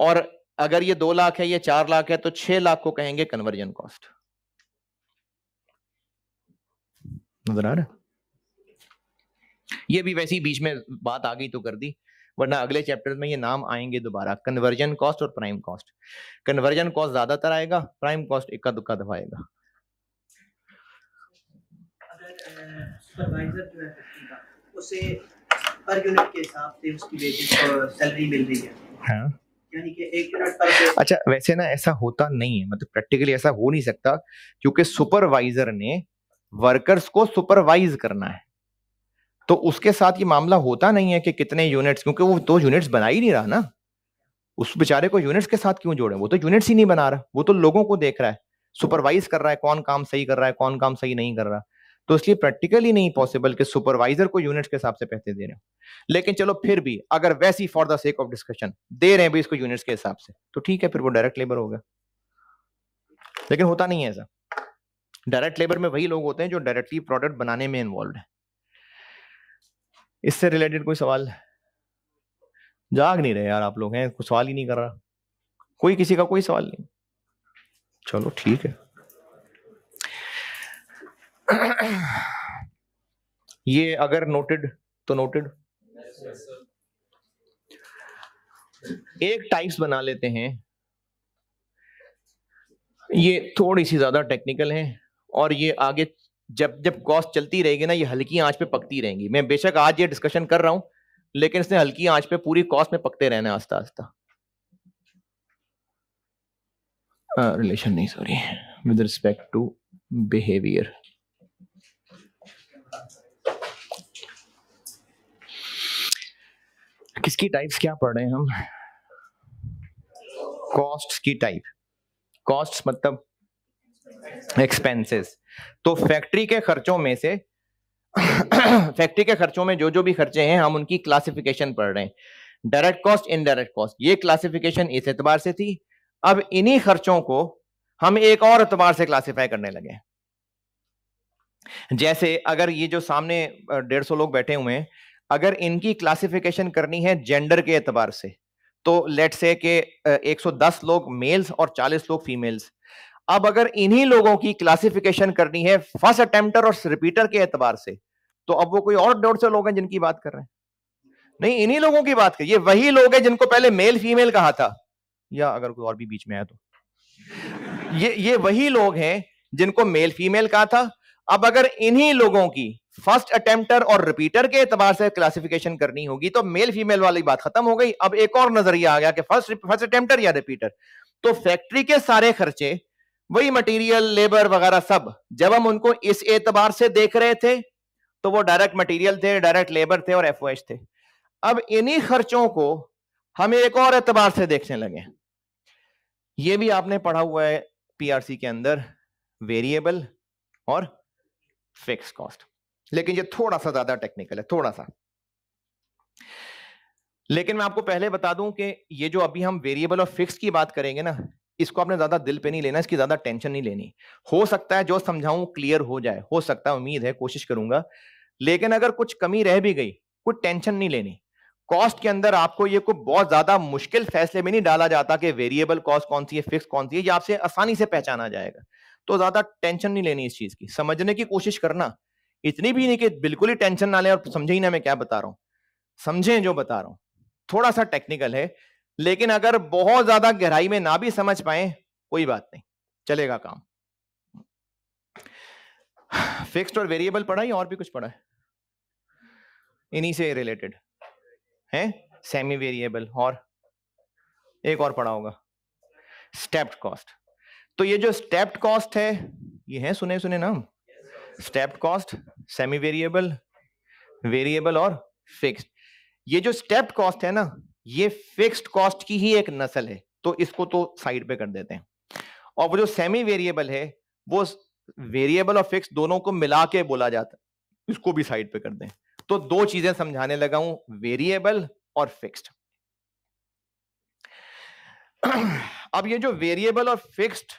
और अगर ये 2 लाख है, ये 4 लाख है, तो 6 लाख को कहेंगे कन्वर्जन कॉस्ट। नजर आ रहा? ये भी वैसी बीच में बात आ गई तो कर दी, वरना अगले चैप्टर में ये नाम आएंगे दोबारा, कन्वर्जन कॉस्ट और प्राइम कॉस्ट। कन्वर्जन कॉस्ट ज्यादातर आएगा, प्राइम कॉस्ट इक्का दुक्का दफा आएगा। सुपरवाइजर जो है उसे पर यूनिट के हिसाब से उसकी वेजेस और सैलरी मिल रही है। हाँ, यानी कि 1 यूनिट पर। अच्छा, वैसे ना ऐसा होता नहीं है, मतलब प्रैक्टिकली ऐसा हो नहीं सकता, क्योंकि सुपरवाइजर ने वर्कर्स को सुपरवाइज करना है, तो उसके साथ ये मामला होता नहीं है कि कितने यूनिट्स, क्योंकि वो तो यूनिट्स बना ही नहीं रहा ना, उस बेचारे को यूनिट्स के साथ क्यों जोड़े, वो तो यूनिट्स ही नहीं बना रहा, वो तो लोगों को देख रहा है, सुपरवाइज कर रहा है कौन काम सही कर रहा है, कौन काम सही नहीं कर रहा। तो इसलिए प्रैक्टिकली नहीं पॉसिबल कि सुपरवाइजर को यूनिट्स के हिसाब से पैसे दे रहे हो। लेकिन चलो फिर भी अगर वैसी for the sake of discussion दे रहे हैं भी इसको यूनिट्स के हिसाब से, तो ठीक है, फिर वो डायरेक्ट लेबर हो गया। लेकिन होता नहीं है ऐसा। डायरेक्ट लेबर में वही लोग होते हैं जो डायरेक्टली प्रोडक्ट बनाने में इन्वॉल्व है। इससे रिलेटेड कोई सवाल? जाग नहीं रहे यार आप लोग, हैं कुछ सवाल ही नहीं कर रहा कोई, किसी का कोई सवाल नहीं? चलो ठीक है। ये अगर नोटेड तो नोटेड। एक टाइप्स बना लेते हैं, ये थोड़ी सी ज्यादा टेक्निकल है, और ये आगे जब जब कॉस्ट चलती रहेगी ना, ये हल्की आंच पे पकती रहेंगी। मैं बेशक आज ये डिस्कशन कर रहा हूं, लेकिन इसने हल्की आंच पे पूरी कॉस्ट में पकते रहना आस्ता आस्ता। रिलेशन नहीं, sorry, with respect to behaviour. किसकी टाइप्स क्या पढ़ रहे हैं हम? कॉस्ट की टाइप। कॉस्ट मतलब एक्सपेंसेस। तो फैक्ट्री के खर्चों में से फैक्ट्री के खर्चों में जो जो भी खर्चे हैं हम उनकी क्लासिफिकेशन पढ़ रहे हैं, डायरेक्ट कॉस्ट, इनडायरेक्ट कॉस्ट। ये क्लासिफिकेशन इस एतबार से थी, अब इन्हीं खर्चों को हम एक और एतबार से क्लासिफाई करने लगे। जैसे अगर ये जो सामने 150 लोग बैठे हुए हैं, अगर इनकी क्लासिफिकेशन करनी है जेंडर के एतबार से, तो लेट्स से कि 110 लोग मेल्स और 40 लोग फीमेल्स। अब अगर इन्हीं लोगों की क्लासिफिकेशन करनी है फर्स्ट अटेम्प्टर और रिपीटर के एतबार से, तो अब वो कोई और 150 लोग हैं जिनकी बात कर रहे हैं? नहीं, इन्हीं लोगों की बात कर, ये वही लोग हैं जिनको पहले मेल फीमेल कहा था, या अगर कोई और भी बीच में आया तो ये वही लोग हैं जिनको मेल फीमेल कहा था। अब अगर इन्हीं लोगों की फर्स्ट अटेम्प्टर और रिपीटर के एतबार से क्लासिफिकेशन करनी होगी तो मेल फीमेल वाली बात खत्म हो गई। अब एक और नजरिया आ गया कि फर्स्ट अटेम्प्टर या रिपीटर। तो फैक्ट्री के सारे खर्चे, वही मटेरियल, लेबर वगैरह सब, जब हम उनको इस एतबार से देख रहे थे तो वो डायरेक्ट मटेरियल थे, डायरेक्ट लेबर थे और एफओएच थे। अब इन्हीं खर्चों को हम एक और एतबार से देखने लगे। ये भी आपने पढ़ा हुआ है पीआरसी के अंदर, वेरिएबल और फिक्स कॉस्ट। लेकिन ये थोड़ा सा ज्यादा टेक्निकल है, थोड़ा सा। लेकिन मैं आपको पहले बता दूं कि ये जो अभी हम वेरिएबल और फिक्स की बात करेंगे ना, इसको आपने ज्यादा दिल पे नहीं लेना, इसकी ज्यादा टेंशन नहीं लेनी। हो सकता है जो समझाऊं क्लियर हो जाए, हो सकता है, उम्मीद है, कोशिश करूंगा। लेकिन अगर कुछ कमी रह भी गई, कुछ टेंशन नहीं लेनी। कॉस्ट के अंदर आपको ये कोई बहुत ज्यादा मुश्किल फैसले में नहीं डाला जाता कि वेरिएबल कॉस्ट कौन सी है, फिक्स कौन सी है, ये आपसे आसानी से पहचाना जाएगा। तो ज्यादा टेंशन नहीं लेनी इस चीज की, समझने की कोशिश करना। इतनी भी नहीं कि बिल्कुल ही टेंशन ना ले और समझे ही ना मैं क्या बता रहा हूं। समझें जो बता रहा हूं, थोड़ा सा टेक्निकल है। लेकिन अगर बहुत ज्यादा गहराई में ना भी समझ पाए, कोई बात नहीं, चलेगा काम। फिक्स्ड और वेरिएबल पढ़ा या और भी कुछ पढ़ा है? इन्हीं से रिलेटेड है। सेमी वेरिएबल और एक और पढ़ा होगा, स्टेप्ड कॉस्ट। तो ये जो स्टेप्ड कॉस्ट है, ये है सुने सुने नाम, stepped cost, semi variable, variable और फिक्स्ड। ये जो स्टेप्ड कॉस्ट है ना, ये फिक्स्ड कॉस्ट की ही एक नस्ल है, तो इसको तो साइड पे कर देते हैं। और वो जो सेमी वेरिएबल है, वो वेरिएबल और फिक्स दोनों को मिला के बोला जाता है, इसको भी साइड पे कर दें। तो दो चीजें समझाने लगा हूं, वेरिएबल और फिक्स्ड। अब ये जो वेरिएबल और फिक्स्ड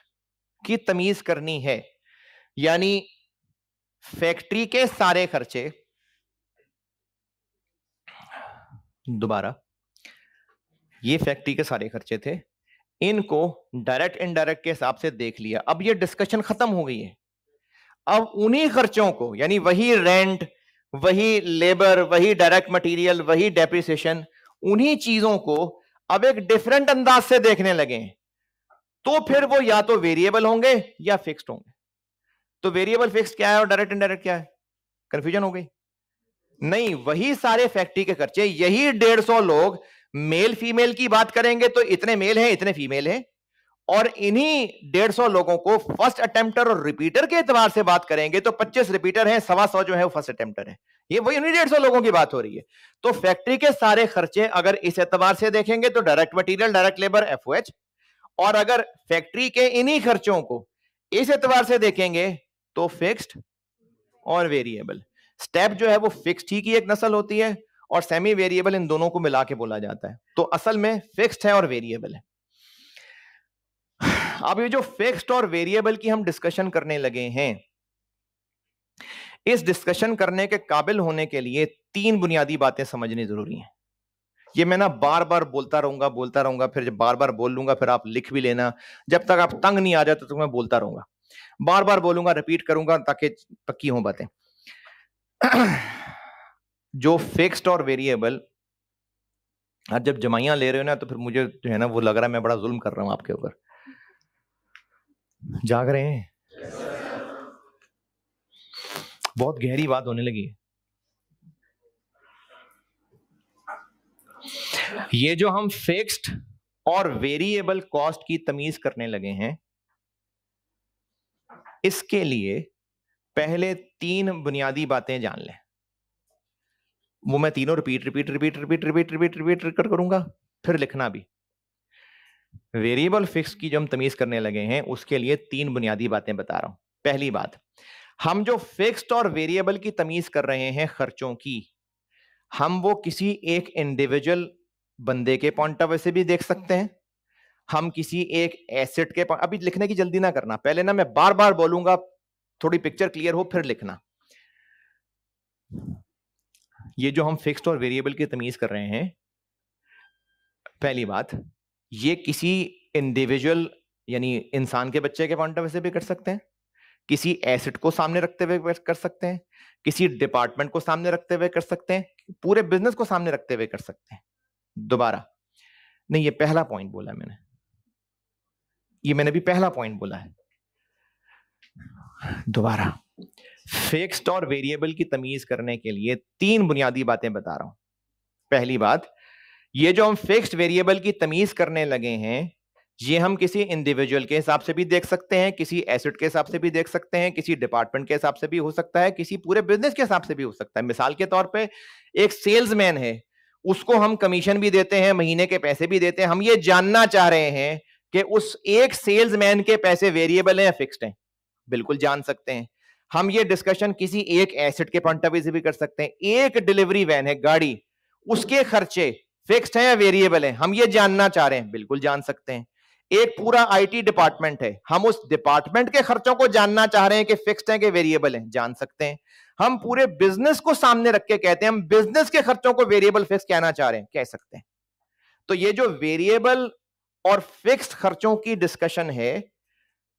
की तमीज करनी है, यानी फैक्ट्री के सारे खर्चे, दोबारा, ये फैक्ट्री के सारे खर्चे थे, इनको डायरेक्ट इनडायरेक्ट के हिसाब से देख लिया। अब ये डिस्कशन खत्म हो गई है। अब उन्हीं खर्चों को, यानी वही रेंट, वही लेबर, वही डायरेक्ट मटेरियल, वही डेप्रिसिएशन, उन्हीं चीजों को अब एक डिफरेंट अंदाज से देखने लगे हैं। तो फिर वो या तो वेरिएबल होंगे या फिक्स्ड होंगे। तो वेरिएबल फिक्स क्या है और डायरेक्ट इनडायरेक्ट क्या है? कंफ्यूजन हो गई? नहीं, वही सारे फैक्ट्री के खर्चे, यही 150 लोग मेल फीमेल की बात करेंगे तो इतने मेल हैं, इतने फीमेल हैं। और इन्हीं 150 लोगों को फर्स्ट अटेम्प्टर और रिपीटर के एतबार से बात करेंगे तो 25 रिपीटर हैं, 125 जो है वो फर्स्ट अटेम्प्टर है। ये वही उन्हीं 150 लोगों की बात हो रही है। तो फैक्ट्री के सारे खर्चे अगर इस एतबार से देखेंगे तो direct material, direct labour, FOH. और अगर फैक्ट्री के इन्हीं खर्चों को इस एतबार से देखेंगे तो फिक्स्ड और वेरिएबल। स्टेप जो है वो फिक्स्ड ही की एक नस्ल होती है और सेमी वेरिएबल इन दोनों को मिला के बोला जाता है। तो असल में फिक्स्ड है और वेरिएबल है। अब ये जो फिक्स्ड और वेरिएबल की हम डिस्कशन करने लगे हैं, इस डिस्कशन करने के काबिल होने के लिए 3 बुनियादी बातें समझनी जरूरी हैं। ये मैं ना बार बार बोलता रहूंगा, फिर जब बार बार बोल लूंगा फिर आप लिख भी लेना। जब तक आप तंग नहीं आ जाते तो मैं बोलता रहूंगा, बार बार बोलूंगा, रिपीट करूंगा ताकि पक्की हो बातें। जो फिक्स्ड और वेरिएबल, आज जब जमाइयां ले रहे हो ना तो फिर मुझे जो है ना वो लग रहा है मैं बड़ा जुल्म कर रहा हूं आपके ऊपर। जाग रहे हैं? बहुत गहरी बात होने लगी है। ये जो हम फिक्स्ड और वेरिएबल कॉस्ट की तमीज करने लगे हैं, इसके लिए पहले 3 बुनियादी बातें जान लें। वो मैं तीनों रिपीट करूंगा, फिर लिखना भी। वेरिएबल फिक्स की जो हम तमीज करने लगे हैं उसके लिए 3 बुनियादी बातें बता रहा हूं। पहली बात, हम जो फिक्स्ड और वेरिएबल की तमीज कर रहे हैं खर्चों की, हम वो किसी एक इंडिविजुअल बंदे के पॉइंट ऑफ व्यू से भी देख सकते हैं, हम किसी एक एसेट के, अभी लिखने की जल्दी ना करना, पहले ना मैं बार बार बोलूंगा, थोड़ी पिक्चर क्लियर हो फिर लिखना। ये जो हम फिक्स्ड और वेरिएबल की तमीज कर रहे हैं, पहली बात, ये किसी इंडिविजुअल यानी इंसान के बच्चे के पॉइंट ऑफ व्यू से भी कर सकते हैं, किसी एसेट को सामने रखते हुए कर सकते हैं, किसी डिपार्टमेंट को सामने रखते हुए कर सकते हैं, पूरे बिजनेस को सामने रखते हुए कर सकते हैं। दोबारा नहीं, ये पहला पॉइंट बोला मैंने, ये मैंने भी पहला पॉइंट बोला है। दोबारा, फिक्स्ड और वेरिएबल की तमीज करने के लिए 3 बुनियादी बातें बता रहा हूं। पहली बात, ये जो हम फिक्स्ड वेरिएबल की तमीज करने लगे हैं, ये हम किसी इंडिविजुअल के हिसाब से भी देख सकते हैं, किसी एसेट के हिसाब से भी देख सकते हैं, किसी डिपार्टमेंट के हिसाब से भी हो सकता है, किसी पूरे बिजनेस के हिसाब से भी हो सकता है। मिसाल के तौर पे एक सेल्समैन है, उसको हम कमीशन भी देते हैं, महीने के पैसे भी देते हैं। हम ये जानना चाह रहे हैं कि उस एक सेल्समैन के पैसे वेरिएबल हैं या फिक्स्ड हैं। बिल्कुल जान सकते हैं। हम ये डिस्कशन किसी एक एसेट के पॉइंट ऑफ व्यू से भी कर सकते हैं। एक डिलीवरी वैन है, गाड़ी, उसके खर्चे फिक्स्ड है या वेरिएबल है, हम ये जानना चाह रहे हैं, बिल्कुल जान सकते हैं। एक पूरा आईटी डिपार्टमेंट है, हम उस डिपार्टमेंट के खर्चों को जानना चाह रहे हैं कि फिक्स्ड है कि वेरिएबल है, जान सकते हैं। हम पूरे बिजनेस को सामने रख के कहते हैं हम बिजनेस के खर्चों को वेरिएबल फिक्स कहना चाह रहे हैं, कह सकते हैं। तो ये जो वेरिएबल और फिक्स्ड खर्चों की डिस्कशन है,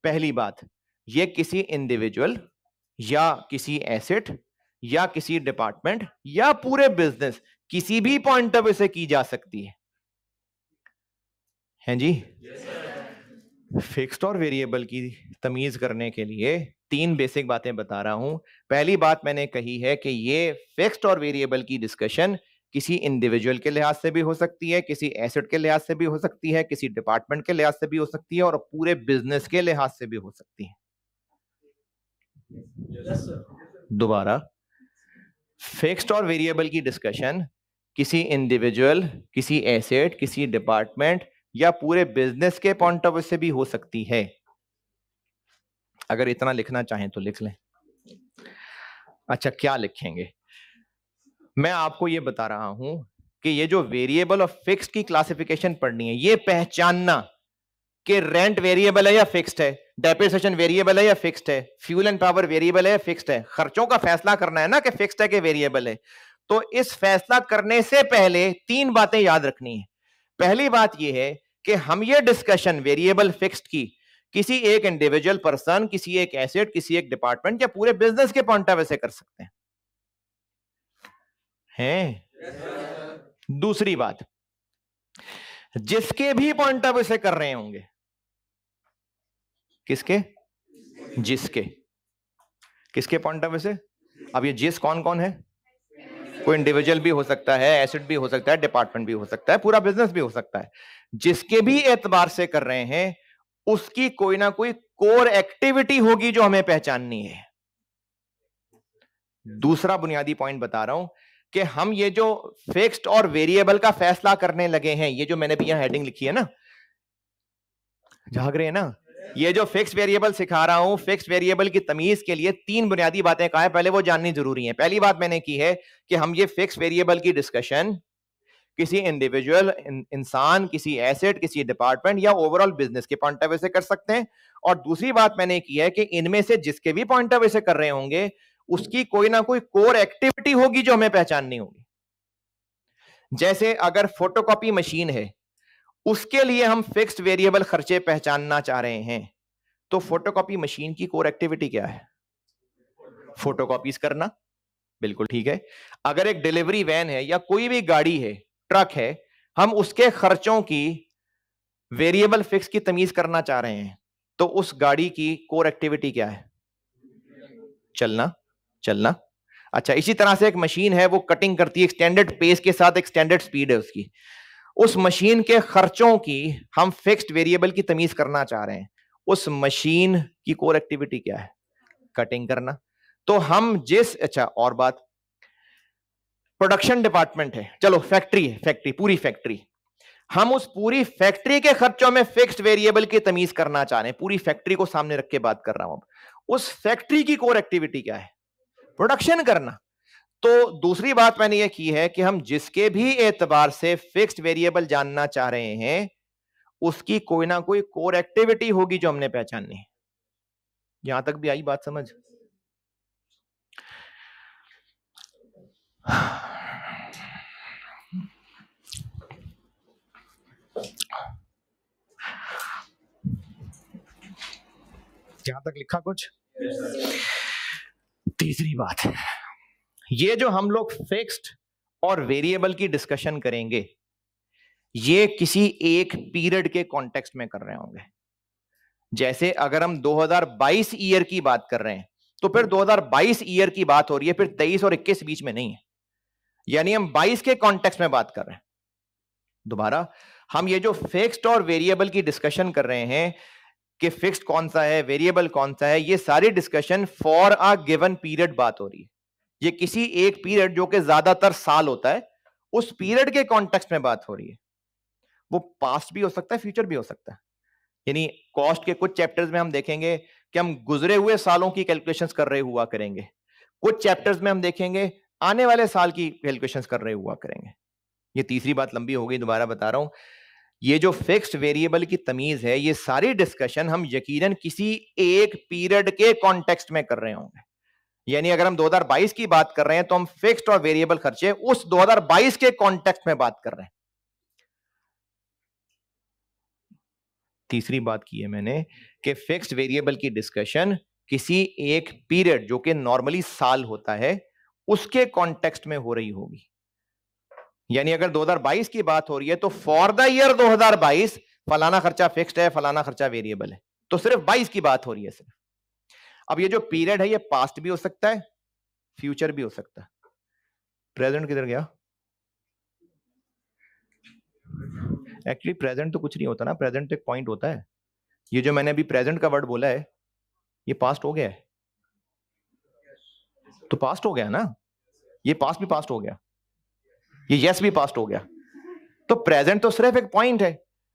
पहली बात, ये किसी इंडिविजुअल या किसी एसेट या किसी डिपार्टमेंट या पूरे बिजनेस, किसी भी पॉइंट ऑफ व्यू से की जा सकती है जी। फिक्स्ड और वेरिएबल की तमीज करने के लिए तीन बेसिक बातें बता रहा हूं। पहली बात मैंने कही है कि ये फिक्स्ड और वेरिएबल की डिस्कशन किसी इंडिविजुअल के लिहाज से भी हो सकती है, किसी एसेट के लिहाज से भी हो सकती है, किसी डिपार्टमेंट के लिहाज से भी हो सकती है और पूरे बिजनेस के लिहाज से भी हो सकती है। दोबारा, फिक्स्ड और वेरिएबल की डिस्कशन किसी इंडिविजुअल, किसी एसेट, किसी डिपार्टमेंट या पूरे बिजनेस के पॉइंट ऑफ व्यू से भी हो सकती है। अगर इतना लिखना चाहें तो लिख लें। अच्छा, क्या लिखेंगे? मैं आपको यह बता रहा हूं कि ये जो वेरिएबल और फिक्स्ड की क्लासिफिकेशन पढ़नी है, ये पहचानना कि रेंट वेरिएबल है या फिक्स्ड है, डेप्रिसिएशन वेरिएबल है या फिक्स्ड है, फ्यूल एंड पावर वेरिएबल है या फिक्स्ड है, खर्चों का फैसला करना है ना कि फिक्स्ड है कि वेरिएबल है। तो इस फैसला करने से पहले तीन बातें याद रखनी है। पहली बात यह है कि हम ये डिस्कशन वेरिएबल फिक्स्ड की किसी एक इंडिविजुअल पर्सन, किसी एक एसेट, किसी एक डिपार्टमेंट या पूरे बिजनेस के पॉइंट ऑफ व्यू से कर सकते हैं। दूसरी बात, जिसके भी पॉइंट ऑफ व्यू से कर रहे होंगे, किसके? जिसके, किसके पॉइंट ऑफ व्यू से? अब ये जिस कौन कौन है? कोई इंडिविजुअल भी हो सकता है, एसेट भी हो सकता है, डिपार्टमेंट भी हो सकता है, पूरा बिजनेस भी हो सकता है। जिसके भी एतबार से कर रहे हैं, उसकी कोई ना कोई कोर एक्टिविटी होगी जो हमें पहचाननी है। दूसरा बुनियादी पॉइंट बता रहा हूं कि हम ये जो फिक्स्ड और वेरिएबल का फैसला करने लगे हैं, ये जो मैंने भी यहां हेडिंग लिखी है ना, झाग रहे हैं ना, ये जो फिक्स वेरिएबल सिखा रहा हूं, फिक्स वेरिएबल की तमीज के लिए तीन बुनियादी बातें कहा है, पहले वो जाननी जरूरी है। पहली बात मैंने की है कि हम ये फिक्स वेरिएबल की डिस्कशन किसी इंडिविजुअल, इंसान, किसी एसेट, किसी डिपार्टमेंट या ओवरऑल बिजनेस के पॉइंट ऑफ व्यू से कर सकते हैं। और दूसरी बात मैंने की है कि इनमें से जिसके भी पॉइंट ऑफ व्यू से कर रहे होंगे, उसकी कोई ना कोई कोर एक्टिविटी होगी जो हमें पहचाननी होगी। जैसे अगर फोटोकॉपी मशीन है, उसके लिए हम फिक्स्ड वेरिएबल खर्चे पहचानना चाह रहे हैं, तो फोटोकॉपी मशीन की कोर एक्टिविटी क्या है? फोटोकॉपीज करना, बिल्कुल ठीक है। अगर एक डिलीवरी वैन है या कोई भी गाड़ी है, ट्रक है, हम उसके खर्चों की वेरिएबल फिक्स की तमीज करना चाह रहे हैं, तो उस गाड़ी की कोर एक्टिविटी क्या है? चलना, चलना। अच्छा, इसी तरह से एक मशीन है, वो कटिंग करती है, एक्सटेंडेड पेस के साथ एक स्टैंडर्ड स्पीड है उसकी, उस मशीन के खर्चों की हम फिक्स्ड वेरिएबल की तमीज करना चाह रहे हैं, उस मशीन की कोर एक्टिविटी क्या है? कटिंग करना। तो हम जिस, अच्छा और बात, प्रोडक्शन डिपार्टमेंट है, चलो फैक्ट्री है, फैक्ट्री, पूरी फैक्ट्री, हम उस पूरी फैक्ट्री के खर्चों में फिक्स्ड वेरिएबल की तमीज करना चाह रहे हैं, पूरी फैक्ट्री को सामने रख के बात कर रहा हूं। उस फैक्ट्री की कोर एक्टिविटी क्या है? प्रोडक्शन करना। तो दूसरी बात मैंने यह की है कि हम जिसके भी एतबार से फिक्स्ड वेरिएबल जानना चाह रहे हैं, उसकी कोई ना कोई कोर एक्टिविटी होगी जो हमने पहचाननी है। यहां तक भी आई बात समझ? यहां तक लिखा कुछ? तीसरी बात, ये जो हम लोग फिक्स्ड और वेरिएबल की डिस्कशन करेंगे, ये किसी एक पीरियड के कॉन्टेक्स्ट में कर रहे होंगे। जैसे अगर हम 2022 ईयर की बात कर रहे हैं, तो फिर 2022 ईयर की बात हो रही है, फिर 23 और 21 बीच में नहीं है, यानी हम 22 के कॉन्टेक्स्ट में बात कर रहे हैं। दोबारा, हम ये जो फिक्स्ड और वेरिएबल की डिस्कशन कर रहे हैं कि फिक्स्ड कौन सा है, वेरिएबल कौन सा है, ये सारी discussion for a given period बात हो रही है। ये किसी एक पीरियड जो कि ज्यादातर साल होता है, उस पीरियड के कॉन्टेक्स्ट में बात हो रही है। वो पास्ट भी हो सकता है, फ्यूचर भी हो सकता है। यानी कॉस्ट के कुछ चैप्टर्स में हम देखेंगे कि हम गुजरे हुए सालों की कैलकुलेशंस कर रहे हुआ करेंगे, कुछ चैप्टर्स में हम देखेंगे आने वाले साल की कैलकुलेशंस कर रहे हुआ करेंगे। ये तीसरी बात लंबी हो गई, दोबारा बता रहा हूं, ये जो फिक्स्ड वेरिएबल की तमीज है, ये सारी डिस्कशन हम यकीनन किसी एक पीरियड के कॉन्टेक्स्ट में कर रहे होंगे। यानी अगर हम 2022 की बात कर रहे हैं तो हम फिक्स्ड और वेरिएबल खर्चे उस 2022 के कॉन्टेक्स्ट में बात कर रहे हैं। तीसरी बात की है मैंने कि फिक्स्ड वेरिएबल की डिस्कशन किसी एक पीरियड जो कि नॉर्मली साल होता है उसके कॉन्टेक्स्ट में हो रही होगी। यानी अगर 2022 की बात हो रही है तो फॉर द ईयर 2022 फलाना खर्चा फिक्स्ड है, फलाना खर्चा वेरिएबल है, तो सिर्फ 22 की बात हो रही है सिर्फ। अब ये जो पीरियड है ये पास्ट भी हो सकता है, फ्यूचर भी हो सकता है। प्रेजेंट किधर गया? एक्चुअली प्रेजेंट तो कुछ नहीं होता ना, प्रेजेंट एक पॉइंट होता है। ये जो मैंने अभी प्रेजेंट का वर्ड बोला है ये पास्ट हो गया है, तो पास्ट हो गया ना, ये पास्ट भी पास्ट हो गया, ये यस भी पास्ट हो गया, तो प्रेजेंट तो सिर्फ एक पॉइंट है।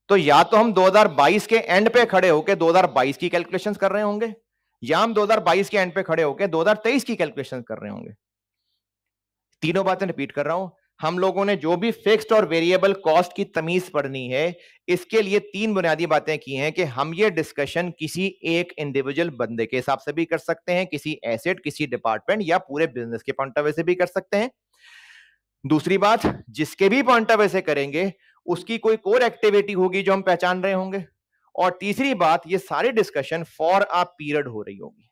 तो या तो हम 2022 के एंड पे खड़े होकर 2022 की कैलकुलेशंस कर रहे होंगे, या हम 2022 के एंड पे खड़े होकर 2023 की कैलकुलेशंस कर रहे होंगे। तीनों बातें रिपीट कर रहा हूं, हम लोगों ने जो भी फिक्स्ड और वेरिएबल कॉस्ट की तमीज पढ़नी है, इसके लिए तीन बुनियादी बातें की हैं कि हम ये डिस्कशन किसी एक इंडिविजुअल बंदे के हिसाब से भी कर सकते हैं, किसी एसेट, किसी डिपार्टमेंट या पूरे बिजनेस के पॉइंट ऑफ व्यू से भी कर सकते हैं। दूसरी बात, जिसके भी पॉइंट ऑफ व्यू से करेंगे उसकी कोई कोर एक्टिविटी होगी जो हम पहचान रहे होंगे। और तीसरी बात, ये सारी डिस्कशन फॉर अ पीरियड हो रही होगी।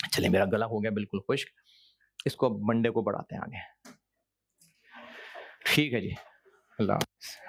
चलिए, मेरा गला हो गया बिल्कुल खुश्क, इसको मंडे को बढ़ाते हैं आगे। ठीक है जी, अल्लाह हाफ़िज़।